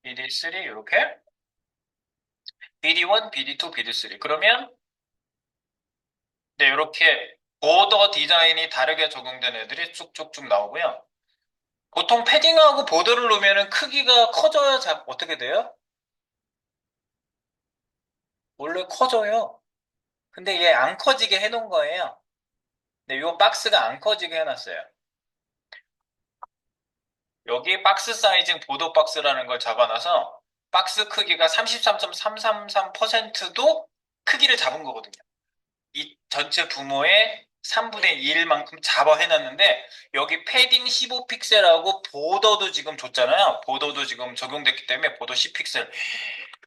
BD3, 이렇게. BD1, BD2, BD3. 그러면, 네, 이렇게 보더 디자인이 다르게 적용된 애들이 쭉쭉쭉 나오고요. 보통 패딩하고 보더를 놓으면 크기가 커져야 어떻게 돼요? 원래 커져요. 근데 얘 안 커지게 해놓은 거예요. 네, 요 박스가 안 커지게 해놨어요. 여기 박스 사이징 보도 박스라는 걸 잡아놔서 박스 크기가 33.333%도 크기를 잡은 거거든요. 이 전체 부모의 3분의 1만큼 잡아 해놨는데 여기 패딩 15픽셀하고 보더도 지금 줬잖아요. 보더도 지금 적용됐기 때문에 보더 10픽셀.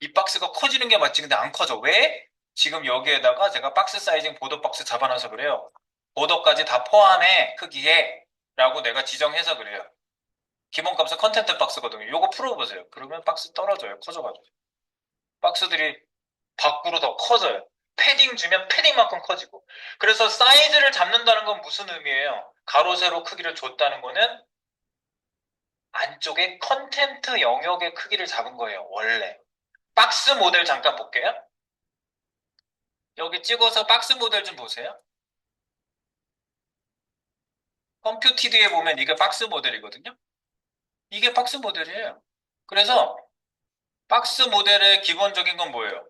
이 박스가 커지는 게 맞지 근데 안 커져. 왜? 지금 여기에다가 제가 박스 사이징 보더 박스 잡아놔서 그래요. 보더까지 다 포함해 크기에 라고 내가 지정해서 그래요. 기본값은 컨텐트 박스거든요. 요거 풀어보세요. 그러면 박스 떨어져요. 커져가지고. 박스들이 밖으로 더 커져요. 패딩 주면 패딩만큼 커지고. 그래서 사이즈를 잡는다는 건 무슨 의미예요? 가로, 세로 크기를 줬다는 거는 안쪽에 컨텐트 영역의 크기를 잡은 거예요. 원래. 박스 모델 잠깐 볼게요. 여기 찍어서 박스 모델 좀 보세요. 컴퓨티드에 보면 이게 박스 모델이거든요. 이게 박스 모델이에요. 그래서 박스 모델의 기본적인 건 뭐예요?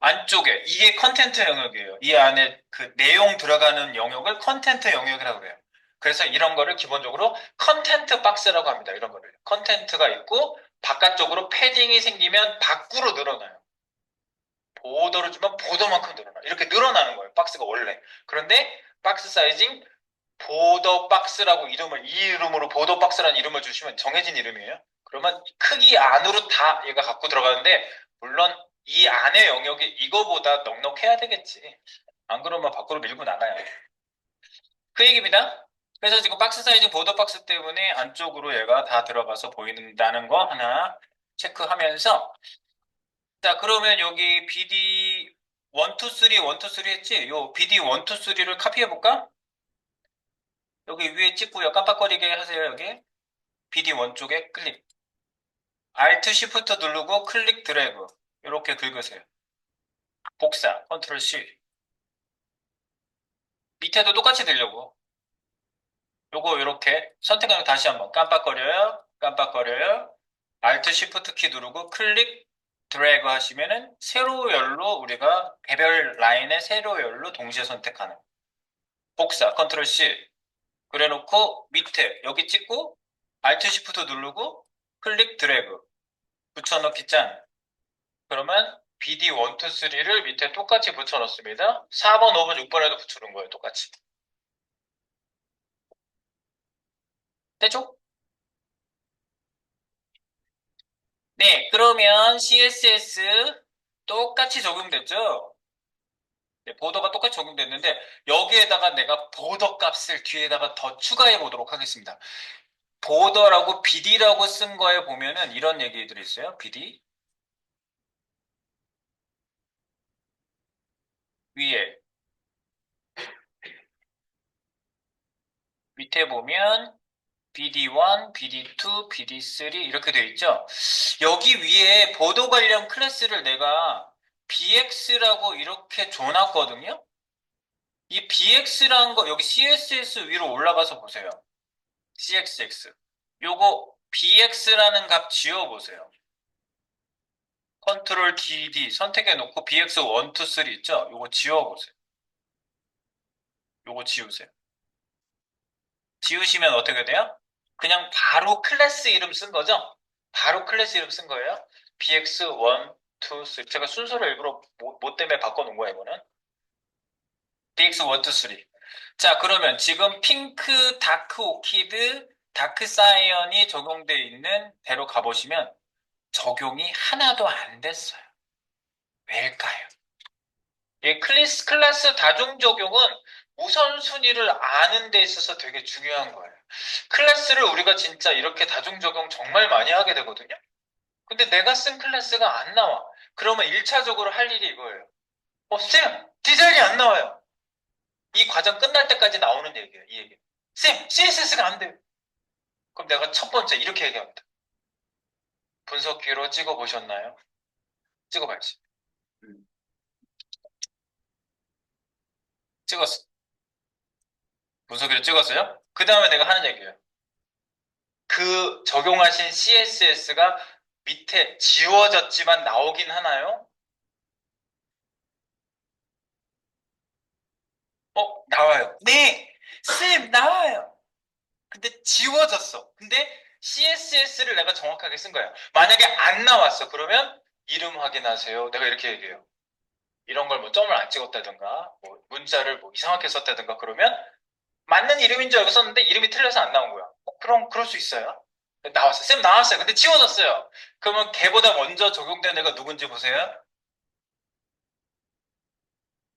안쪽에 이게 컨텐트 영역이에요. 이 안에 그 내용 들어가는 영역을 컨텐트 영역이라고 그래요. 그래서 이런 거를 기본적으로 컨텐트 박스라고 합니다. 이런 거를. 컨텐트가 있고 바깥쪽으로 패딩이 생기면 밖으로 늘어나요. 보더를 주면 보더만큼 늘어나. 이렇게 늘어나는 거예요. 박스가 원래. 그런데 박스 사이징 보더 박스라고 이 이름으로 보더 박스라는 이름을 주시면 정해진 이름이에요. 그러면 크기 안으로 다 얘가 갖고 들어가는데 물론 이 안의 영역이 이거보다 넉넉해야 되겠지. 안 그러면 밖으로 밀고 나가요. 그 얘기입니다. 그래서 지금 박스 사이즈 보더 박스 때문에 안쪽으로 얘가 다 들어가서 보인다는 거 하나 체크하면서 자 그러면 여기 BD 1, 2, 3, 1, 2, 3 했지? 요 BD 1, 2, 3를 카피해볼까? 여기 위에 찍고요. 깜빡거리게 하세요. 여기 BD 1 쪽에 클릭. Alt Shift 누르고 클릭 드래그. 이렇게 긁으세요. 복사. 컨트롤 C. 밑에도 똑같이 되려고. 요거 이렇게 선택하면 다시 한번 깜빡거려요. 깜빡거려요. Alt Shift 키 누르고 클릭 드래그 하시면은 세로 열로 우리가 개별 라인의 세로 열로 동시에 선택하는. 복사. 컨트롤 C. 그래 놓고 밑에 여기 찍고 Alt Shift 누르고 클릭 드래그. 붙여넣기 짠. 그러면 BD 1, 2, 3를 밑에 똑같이 붙여넣습니다. 4번, 5번, 6번에도 붙여놓은 거예요. 똑같이. 됐죠? 네, 그러면 CSS 똑같이 적용됐죠? 네, 보더가 똑같이 적용됐는데 여기에다가 내가 보더 값을 뒤에다가 더 추가해 보도록 하겠습니다. 보더라고 BD라고 쓴 거에 보면은 이런 얘기들이 있어요. BD 위에 밑에 보면 BD1, BD2, BD3 이렇게 되어 있죠. 여기 위에 보도 관련 클래스를 내가 BX라고 이렇게 줘놨거든요. 이 BX라는 거 여기 CSS 위로 올라가서 보세요. CSX. 요거 BX라는 값 지워보세요. 컨트롤 DD 선택해 놓고 BX 1, 2, 3 있죠? 요거 지워보세요. 요거 지우세요. 지우시면 어떻게 돼요? 그냥 바로 클래스 이름 쓴 거죠? 바로 클래스 이름 쓴 거예요. BX 1, 2, 3. 제가 순서를 일부러 뭐 때문에 바꿔놓은 거야, 이거는. BX 1, 2, 3. 자, 그러면 지금 핑크, 다크 오키드, 다크 사이언이 적용되어 있는 대로 가보시면 적용이 하나도 안 됐어요. 왜일까요? 이 클래스 다중 적용은 우선순위를 아는 데 있어서 되게 중요한 거예요. 클래스를 우리가 진짜 이렇게 다중 적용 정말 많이 하게 되거든요. 근데 내가 쓴 클래스가 안 나와. 그러면 1차적으로 할 일이 이거예요. 쌤, 디자인이 안 나와요. 이 과정 끝날 때까지 나오는 얘기예요, 이 얘기. 쌤, CSS가 안 돼요. 그럼 내가 첫 번째 이렇게 얘기합니다. 분석기로 찍어보셨나요? 찍어봐야지. 찍었어. 분석기로 찍었어요? 그 다음에 내가 하는 얘기예요. 그 적용하신 CSS가 밑에 지워졌지만 나오긴 하나요? 나와요. 네! 쌤, 나와요! 근데 지워졌어. 근데 CSS를 내가 정확하게 쓴 거야. 만약에 안 나왔어. 그러면 이름 확인하세요. 내가 이렇게 얘기해요. 이런 걸 뭐 점을 안 찍었다든가, 뭐 문자를 뭐 이상하게 썼다든가 그러면 맞는 이름인 줄 알고 썼는데 이름이 틀려서 안 나온 거야. 그럼 그럴 수 있어요. 나왔어. 쌤 나왔어요. 근데 지워졌어요. 그러면 걔보다 먼저 적용된 애가 누군지 보세요.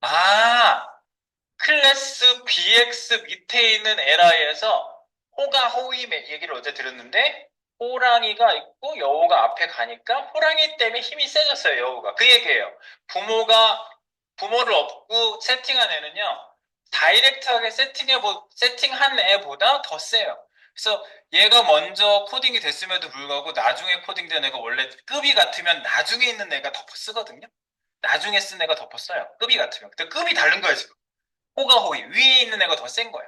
아, 클래스 BX 밑에 있는 LI에서 호가 호위 얘기를 어제 들었는데 호랑이가 있고 여우가 앞에 가니까 호랑이 때문에 힘이 세졌어요, 여우가. 그 얘기예요. 부모를 업고 세팅한 애는요, 다이렉트하게 세팅한 애보다 더 세요. 그래서 얘가 먼저 코딩이 됐음에도 불구하고 나중에 코딩된 애가 원래 급이 같으면 나중에 있는 애가 덮어 쓰거든요. 나중에 쓴 애가 덮어 써요. 급이 같으면. 근데 급이 다른 거예요, 지금. 호가 호위. 위에 있는 애가 더 센 거야.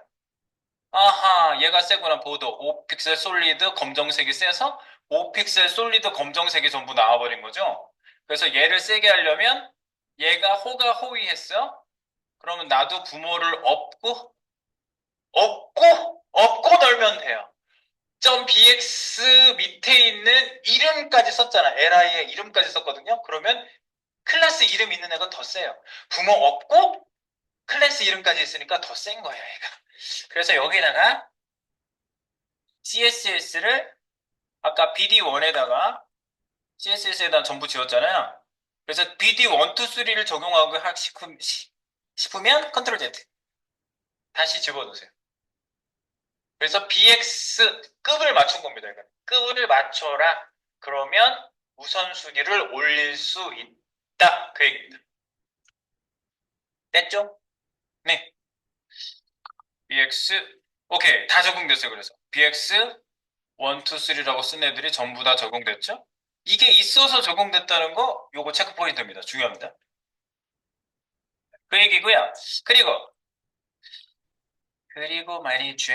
아하, 얘가 세구나. 보도. 5픽셀 솔리드 검정색이 세서 5픽셀 솔리드 검정색이 전부 나와버린 거죠. 그래서 얘를 세게 하려면 얘가 호가 호위했어. 그러면 나도 부모를 업고 널면 돼요. .bx 밑에 있는 이름까지 썼잖아. li의 이름까지 썼거든요. 그러면 클래스 이름 있는 애가 더 세요. 부모 업고 클래스 이름까지 있으니까 더 센 거예요, 얘가. 그래서 여기다가 CSS를 아까 BD1에다가 CSS에다 전부 지웠잖아요. 그래서 BD1, 2, 3를 적용하고 싶으면 컨트롤 Z 다시 집어넣으세요. 그래서 BX 급을 맞춘 겁니다. 이거. 급을 맞춰라. 그러면 우선순위를 올릴 수 있다. 그 얘기입니다. 됐죠? 네. BX 오케이. 다 적용됐어요. 그래서 BX 1, 2, 3라고 쓴 애들이 전부 다 적용됐죠? 이게 있어서 적용됐다는 거 요거 체크 포인트입니다. 중요합니다. 그 얘기고요. 그리고 말이죠.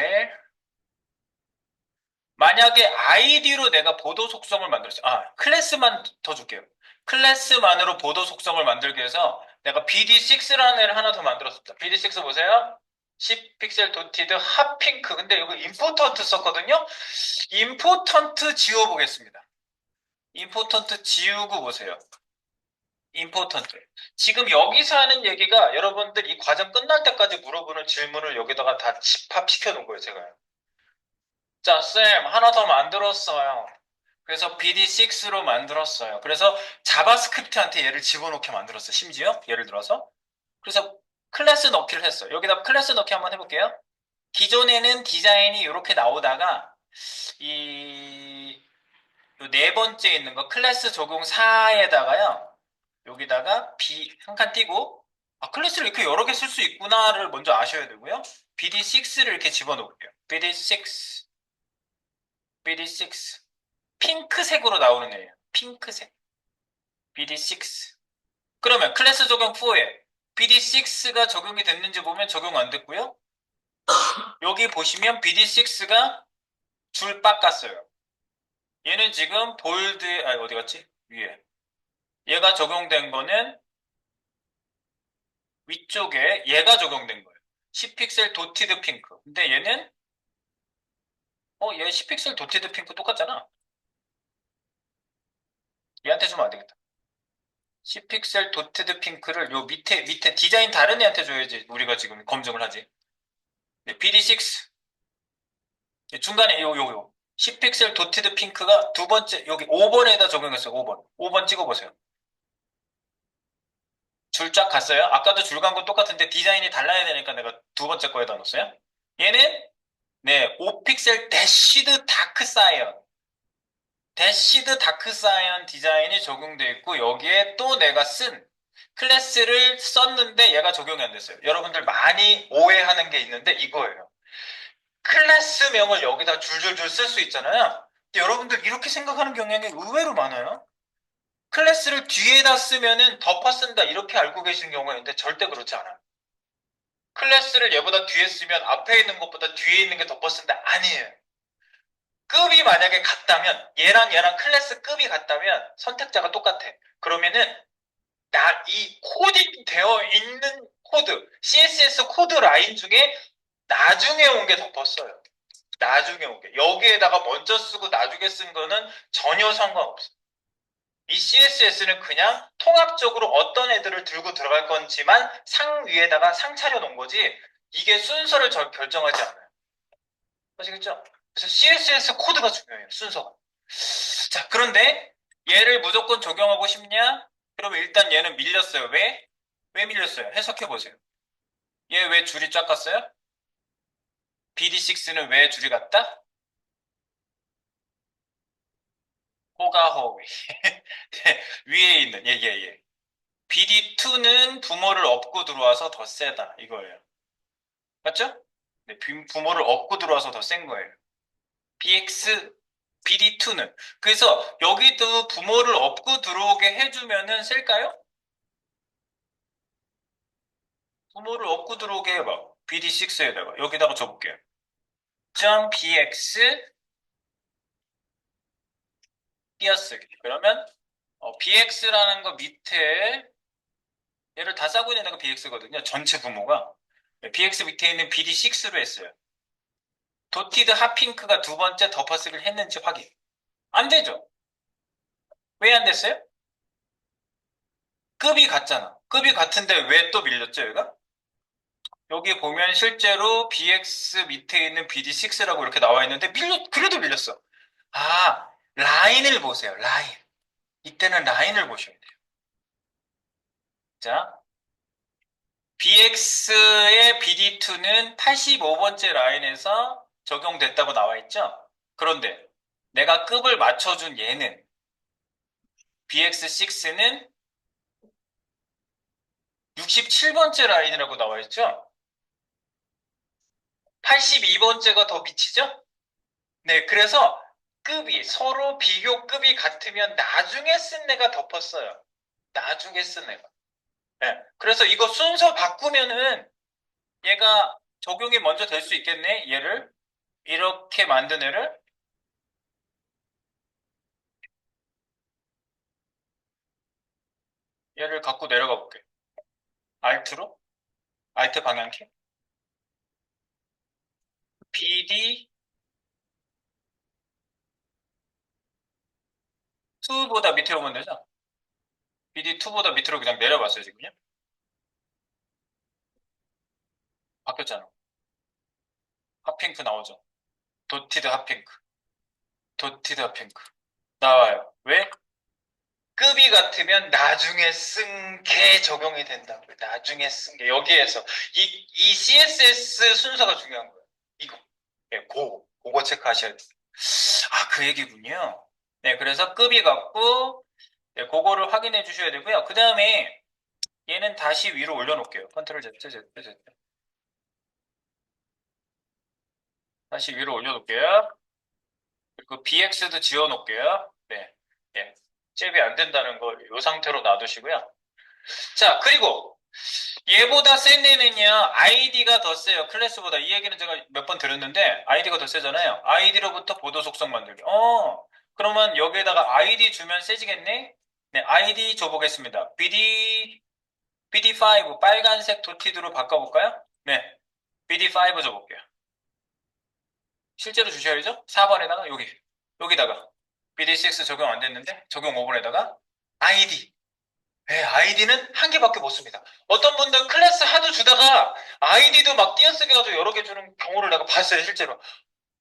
만약에 아이디로 내가 보도 속성을 만들었어요. 클래스만 더 줄게요. 클래스만으로 보도 속성을 만들기 위해서 내가 BD6라는 애를 하나 더 만들었습니다. BD6 보세요. 10픽셀 도티드 핫핑크. 근데 여기 임포턴트 썼거든요. 임포턴트 지워보겠습니다. 임포턴트 지우고 보세요. 임포턴트. 지금 여기서 하는 얘기가 여러분들 이 과정 끝날 때까지 물어보는 질문을 여기다가 다 집합시켜 놓은 거예요, 제가요. 자, 쌤, 하나 더 만들었어요. 그래서 BD6로 만들었어요. 그래서 자바스크립트한테 얘를 집어넣게 만들었어요. 심지어, 예를 들어서. 그래서 클래스 넣기를 했어요. 여기다 클래스 넣기 한번 해볼게요. 기존에는 디자인이 이렇게 나오다가, 이, 네 번째 있는 거, 클래스 적용 4에다가요. 여기다가 B 한 칸 띄고, 클래스를 이렇게 여러 개 쓸 수 있구나를 먼저 아셔야 되고요. BD6를 이렇게 집어넣을게요. BD6. 핑크색으로 나오는 애예요. 핑크색. BD6. 그러면 클래스 적용 4에 BD6가 적용이 됐는지 보면 적용 안 됐고요. 여기 보시면 BD6가 줄 빡갔어요. 얘는 지금 어디 갔지? 위에. 얘가 적용된 거는 위쪽에 얘가 적용된 거예요. 10픽셀 도티드 핑크. 근데 얘는 얘 10픽셀 도티드 핑크 똑같잖아. 얘한테 주면 안 되겠다. 10픽셀 도티드 핑크를 요 밑에 디자인 다른 애한테 줘야지 우리가 지금 검증을 하지. 네, BD6 중간에 요 10픽셀 도티드 핑크가 두 번째 여기 5번에다 적용했어요. 5번. 5번 찍어보세요. 줄 쫙 갔어요? 아까도 줄 간 건 똑같은데 디자인이 달라야 되니까 내가 두 번째 거에다 넣었어요. 얘는 네, 5픽셀 대쉬드 다크 사이언. 대쉬드 다크 사이언 디자인이 적용되어 있고 여기에 또 내가 쓴 클래스를 썼는데 얘가 적용이 안 됐어요. 여러분들 많이 오해하는 게 있는데 이거예요. 클래스명을 여기다 줄줄줄 쓸 수 있잖아요. 근데 여러분들 이렇게 생각하는 경향이 의외로 많아요. 클래스를 뒤에다 쓰면은 덮어 쓴다 이렇게 알고 계시는 경우가 있는데 절대 그렇지 않아요. 클래스를 얘보다 뒤에 쓰면 앞에 있는 것보다 뒤에 있는 게 덮어 쓴다 아니에요. 급이 만약에 같다면 얘랑 클래스 급이 같다면 선택자가 똑같아. 그러면은 이 코딩 되어 있는 코드 CSS 코드 라인 중에 나중에 온 게 덮었어요. 나중에 온 게. 여기에다가 먼저 쓰고 나중에 쓴 거는 전혀 상관없어. 이 CSS는 그냥 통합적으로 어떤 애들을 들고 들어갈 건지만 상 위에다가 상 차려 놓은 거지 이게 순서를 결정하지 않아요. 아시겠죠? 그래서 CSS 코드가 중요해요. 순서가. 자, 그런데 얘를 무조건 적용하고 싶냐? 그러면 일단 얘는 밀렸어요. 왜? 왜 밀렸어요? 해석해 보세요. 얘 왜 줄이 쫙 갔어요? BD6는 왜 줄이 갔다? 호가호위. 네, 위에 있는 예. BD2는 부모를 업고 들어와서 더 세다 이거예요. 맞죠? 네, 부모를 업고 들어와서 더 센 거예요. BX, BD2는. 그래서 여기도 부모를 업고 들어오게 해주면은 셀까요? 부모를 업고 들어오게 해봐. BD6에다가 여기다가 줘볼게요. .bx 띄어쓰기. 그러면 bx라는 거 밑에 얘를 다 싸고 있는 애가 bx거든요. 전체 부모가. bx 밑에 있는 bd6로 했어요. 도티드 핫핑크가 두 번째 덮어쓰기를 했는지 확인. 안 되죠? 왜 안 됐어요? 급이 같잖아. 급이 같은데 왜 또 밀렸죠, 얘가? 여기 보면 실제로 bx 밑에 있는 bd6라고 이렇게 나와 있는데 그래도 밀렸어. 아, 라인을 보세요. 라인. 이때는 라인을 보셔야 돼요. 자, bx의 bd2는 85번째 라인에서 적용됐다고 나와 있죠? 그런데 내가 급을 맞춰준 얘는 bx6는 67번째 라인이라고 나와 있죠? 82번째가 더 미치죠? 네, 그래서 급이 서로 비교급이 같으면 나중에 쓴 애가 덮었어요. 나중에 쓴 애가. 네, 그래서 이거 순서 바꾸면은 얘가 적용이 먼저 될 수 있겠네. 얘를 이렇게 만든 애를 얘를 갖고 내려가 볼게. Alt로 Alt 방향키 BD 2보다 밑으로 오면 되죠? BD 2보다 밑으로 그냥 내려봤어요 지금요. 바뀌었잖아. 핫핑크 나오죠. 도티드 핫핑크. 도티드 핫핑크. 나와요. 왜? 급이 같으면 나중에 쓴 게 적용이 된다고요. 나중에 쓴 게 여기에서 이 CSS 순서가 중요한 거예요. 이거. 네, 그거 체크하셔야 돼요. 아, 그 얘기군요. 네, 그래서 급이 같고 네, 그거를 확인해 주셔야 되고요. 그 다음에 얘는 다시 위로 올려놓을게요. 컨트롤 Z, Z, Z. 다시 위로 올려놓을게요. 그리고 BX도 지워놓을게요. 네, 예. 잽이 안 된다는 거 이 상태로 놔두시고요. 자, 그리고 얘보다 센 애는요, 아이디가 더 세요. 클래스보다. 이 얘기는 제가 몇 번 들었는데, 아이디가 더 세잖아요. 아이디로부터 보도 속성 만들기. 그러면 여기에다가 아이디 주면 세지겠네? 네, 아이디 줘보겠습니다. BD5 빨간색 도티드로 바꿔볼까요? 네, BD5 줘볼게요. 실제로 주셔야죠. 4번에다가 여기다가 BD6 적용 안 됐는데 적용 5번에다가 아이디. 네, 아이디는 한 개밖에 못 씁니다. 어떤 분들 클래스 하도 주다가 아이디도 막 띄어쓰기 가지고 여러 개 주는 경우를 내가 봤어요, 실제로.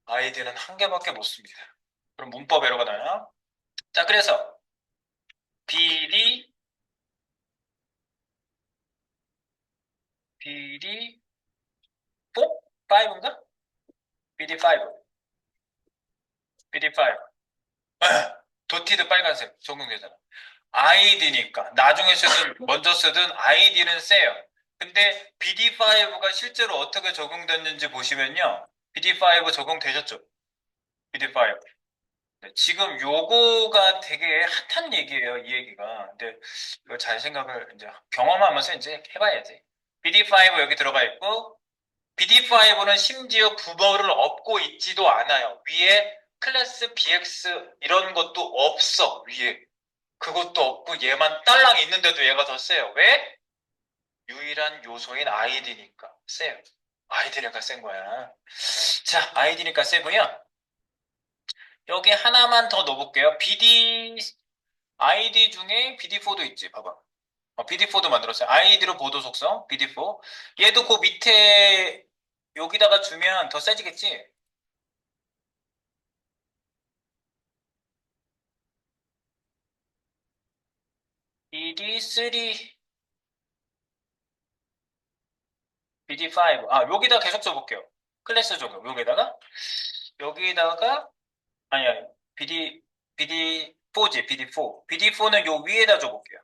아이디는 한 개밖에 못 씁니다. 그럼 문법 에러가 나요. 자, 그래서 BD, BD4? 5인가? BD5, BD5. 도티드 빨간색 적용되잖아. 아이디니까 나중에 쓰든 먼저 쓰든 아이디는 세요. 근데 BD5가 실제로 어떻게 적용됐는지 보시면요. BD5 적용되셨죠? BD5. 네, 지금 요거가 되게 핫한 얘기예요, 이 얘기가. 근데 이거 잘 생각을 이제 경험하면서 이제 해봐야지. BD5 여기 들어가 있고, BD5는 심지어 부버를 업고 있지도 않아요. 위에 클래스 BX 이런 것도 없어, 위에. 그것도 없고 얘만 딸랑 있는데도 얘가 더 세요. 왜? 유일한 요소인 아이디니까 세요. 아이디니까 센 거야. 자, 아이디니까 세고요. 여기 하나만 더 넣어볼게요. 아이디 중에 BD4도 있지. 봐봐. BD4도 만들었어요. 아이디로 보도 속성, BD4. 얘도 그 밑에 여기다가 주면 더 세지겠지? BD3, BD5. 여기다 계속 써볼게요. 클래스 적용. 여기다가, 아니야. BD4지, BD4. BD4는 요 위에다 줘볼게요.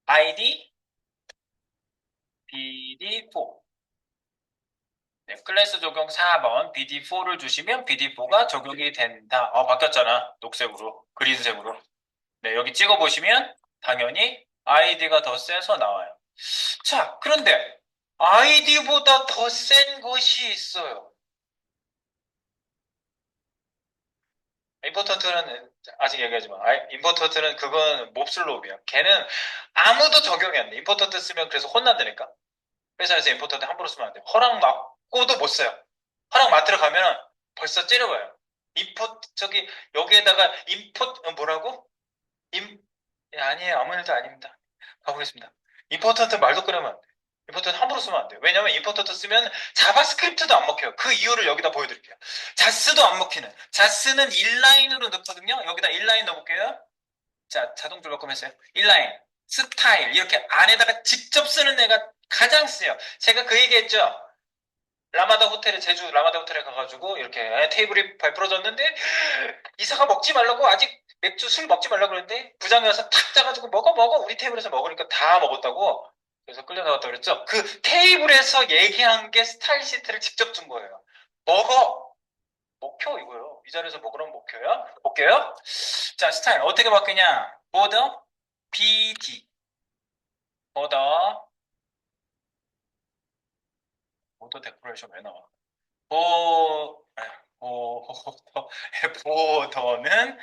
ID, BD4. 네, 클래스 적용 4번 BD4를 주시면 BD4가 적용이 된다. 바뀌었잖아. 녹색으로, 그린색으로. 네, 여기 찍어보시면 당연히 아이디가 더 세서 나와요. 자, 그런데 아이디보다 더 센 것이 있어요. 임포턴트는 아직 얘기하지 마. 임포턴트는 그건 몹쓸 놈이야. 걔는 아무도 적용이 안 돼. 임포턴트 쓰면 그래서 혼난다니까. 회사에서 임포턴트 함부로 쓰면 안 돼. 허락 받고도 못 써요. 허락 맡으러 가면 벌써 째려봐요. 여기에다가 뭐라고? 임, 아니에요. 아무 일도 아닙니다. 가보겠습니다. 임포턴트 말도 끊으면 안 돼. 임포턴트 함부로 쓰면 안 돼요. 왜냐면 임포턴트 쓰면 자바스크립트도 안 먹혀요. 그 이유를 여기다 보여드릴게요. 자스도 안 먹히는. 자스는 인라인으로 넣거든요. 여기다 인라인 넣어볼게요. 자, 자동 줄바꿈 했어요. 인라인, 스타일, 이렇게 안에다가 직접 쓰는 애가 가장 세요. 제가 그 얘기했죠. 제주 라마다 호텔에 가가지고 이렇게 테이블이 발풀어졌는데 이사가 먹지 말라고 아직 맥주 술 먹지 말라고 그랬는데 부장이 와서 탁 짜가지고 먹어 우리 테이블에서 먹으니까 다 먹었다고 그래서 끌려나갔다 그랬죠. 그 테이블에서 얘기한 게 스타일 시트를 직접 준 거예요. 먹어 먹혀 이거요. 이 자리에서 먹으라면 먹혀요. 볼게요. 자, 스타일 어떻게 바뀌냐? 보더 BD 보더 보더 데코레이션 왜 나와? 보, 보, 보더는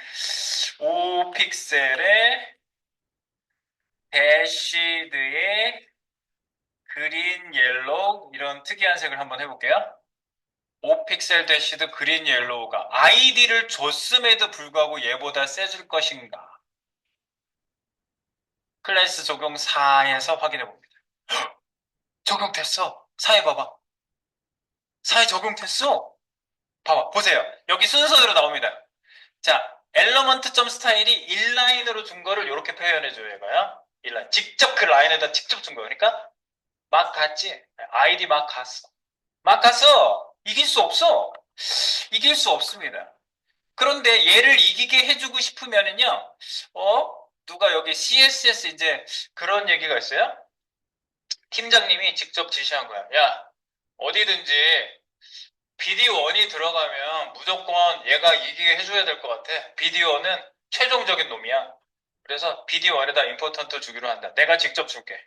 5픽셀의 대시드의 그린 옐로우 이런 특이한 색을 한번 해볼게요. 5픽셀 대시드 그린 옐로우가 아이디를 줬음에도 불구하고 얘보다 세질 것인가? 클래스 적용 4에서 확인해 봅니다. 적용됐어. 4에 봐봐. 4에 적용됐어. 봐봐, 보세요. 여기 순서대로 나옵니다. 자, 엘러먼트 스타일이 인라인으로 준 거를 이렇게 표현해줘요, 얘가요. 인라인. 직접 그 라인에다 직접 준 거예요. 그러니까 막 갔지. 아이디 막 갔어. 막 갔어. 이길 수 없어. 이길 수 없습니다. 그런데 얘를 이기게 해주고 싶으면은요, 누가 여기 CSS 이제 그런 얘기가 있어요? 팀장님이 직접 지시한 거야. 야, 어디든지 BD1이 들어가면 무조건 얘가 이기게 해줘야 될 것 같아. BD1은 최종적인 놈이야. 그래서 BD1에다 임포턴트 주기로 한다. 내가 직접 줄게.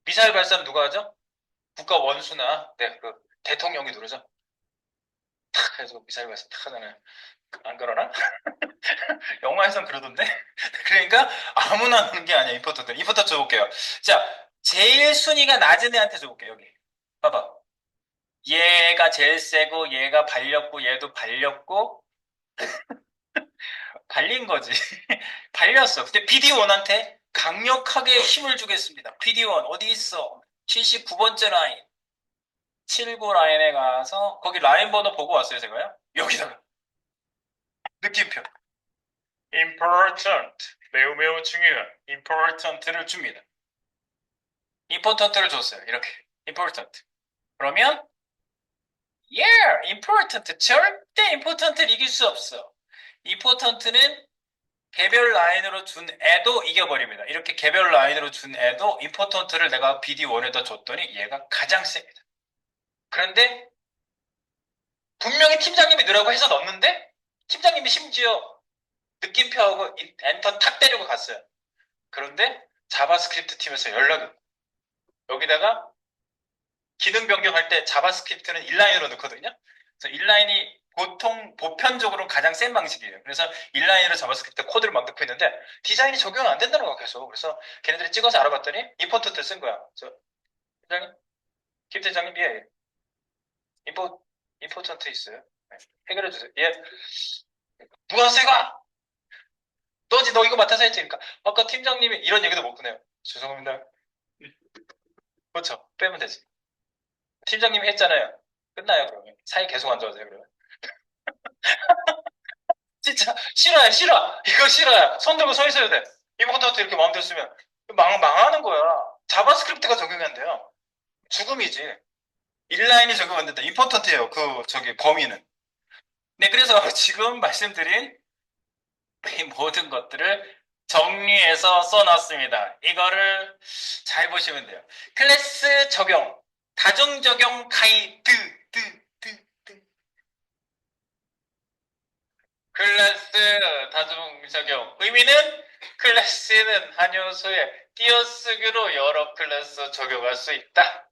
미사일 발사는 누가 하죠? 국가 원수나 네, 그 대통령이 누르죠. 탁 해서 미사일 발사 탁 하잖아요. 안 그러나? 영화에선 그러던데? 그러니까 아무나 하는 게 아니야, 임포턴트. 임포턴트 줘볼게요. 자, 제일 순위가 낮은 애한테 줘볼게요, 여기. 봐봐. 얘가 제일 세고, 얘가 발렸고, 얘도 발렸고, 발린 거지. 발렸어. 근데 BD1한테 강력하게 힘을 주겠습니다. BD1 어디 있어? 79번째 라인. 79 라인에 가서 거기 라인 번호 보고 왔어요, 제가요. 여기다가 느낌표. important. 매우 매우 중요한 important를 줍니다. important를 줬어요. 이렇게. important. 그러면 yeah, important. 절대 important를 이길 수 없어. important는 개별 라인으로 준 애도 이겨버립니다. 이렇게 개별 라인으로 준 애도 임포턴트를 내가 BD1에다 줬더니 얘가 가장 셉니다. 그런데 분명히 팀장님이 넣으라고 해서 넣었는데 팀장님이 심지어 느낌표하고 엔터 탁 때리고 갔어요. 그런데 자바스크립트 팀에서 연락이 여기다가 기능 변경할 때 자바스크립트는 인라인으로 넣거든요. 그래서 인라인이 보통 보편적으로 가장 센 방식이에요. 그래서 인라인으로 자바스크립트 코드를 막 넣고 있는데 디자인이 적용 안 된다는 거야 계속. 그래서 걔네들이 찍어서 알아봤더니 임포턴트 쓴 거야. 그래서 팀장님, 김 팀장님, 예, 임포턴트 있어요. 네, 해결해 주세요. 예, 누가 새가? 너지, 너 이거 맡아서 했지. 그러니까 아까 팀장님이 이런 얘기도 못 꺼내요. 죄송합니다. 그렇죠. 빼면 되지. 팀장님이 했잖아요. 끝나요 그러면. 사이 계속 안 좋아져요 그러면. 진짜 싫어요, 싫어. 이거 싫어요. 손 들고 서 있어야 돼. 임포턴트 이렇게 마음대로 쓰면 망하는 거야. 자바스크립트가 적용이 안 돼요. 죽음이지. 인라인이 적용 안 된다. 임포턴트예요. 그 저기 범위는. 네, 그래서 지금 말씀드린 이 모든 것들을 정리해서 써놨습니다. 이거를 잘 보시면 돼요. 클래스 적용, 다중 적용 가이드, 클래스 다중 적용. 의미는 클래스는 한 요소에 띄어쓰기로 여러 클래스 적용할 수 있다.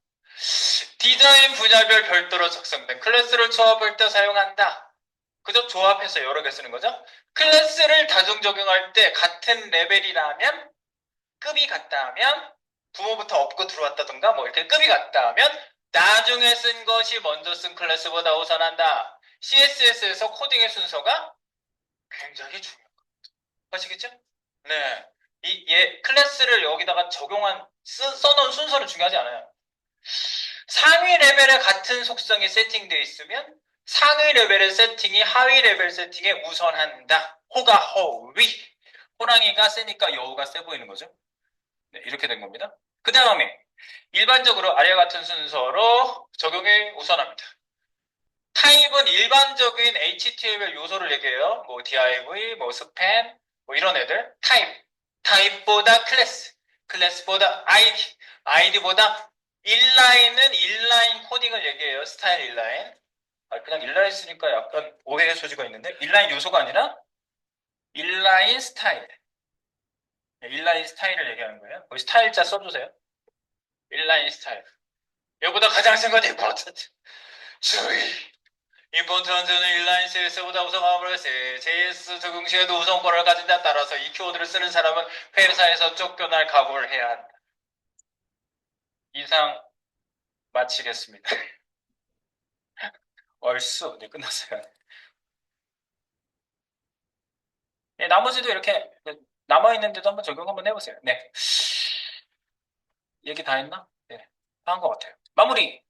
디자인 분야별 별도로 작성된 클래스를 조합할 때 사용한다. 그죠? 조합해서 여러 개 쓰는 거죠. 클래스를 다중 적용할 때 같은 레벨이라면 급이 같다 하면 부모부터 업고 들어왔다던가 뭐 이렇게 급이 같다 하면 나중에 쓴 것이 먼저 쓴 클래스보다 우선한다. CSS에서 코딩의 순서가 굉장히 중요해요. 아시겠죠? 네. 클래스를 여기다가 써놓은 순서는 중요하지 않아요. 상위 레벨에 같은 속성이 세팅되어 있으면 상위 레벨의 세팅이 하위 레벨 세팅에 우선한다. 호가 허위. 호랑이가 세니까 여우가 세 보이는 거죠. 네, 이렇게 된 겁니다. 그 다음에 일반적으로 아래와 같은 순서로 적용이 우선합니다. 타입은 일반적인 HTML 요소를 얘기해요. 뭐 div, 뭐 span, 뭐 이런 애들. 타입보다 클래스보다 아이디보다 인라인은 인라인 코딩을 얘기해요. 스타일 인라인. 그냥 인라인 쓰니까 약간 오해의 소지가 있는데 인라인 요소가 아니라 인라인 스타일. 네, 인라인 스타일을 얘기하는 거예요. 거기 스타일자 써주세요. 인라인 스타일. 여기보다 가장 센 건 임포턴트. 주의. 임포턴트는 인라인 CS보다 우선함을 했어요. JS 적용 시에도 우선권을 가진 데 따라서 이 키워드를 쓰는 사람은 회사에서 쫓겨날 각오를 해야 한다. 이상 마치겠습니다. 얼쑤. 네, 끝났어요. 네, 나머지도 이렇게 남아있는데도 한번 적용 한번 해보세요. 네. 얘기 다 했나? 네. 다 한 것 같아요. 마무리!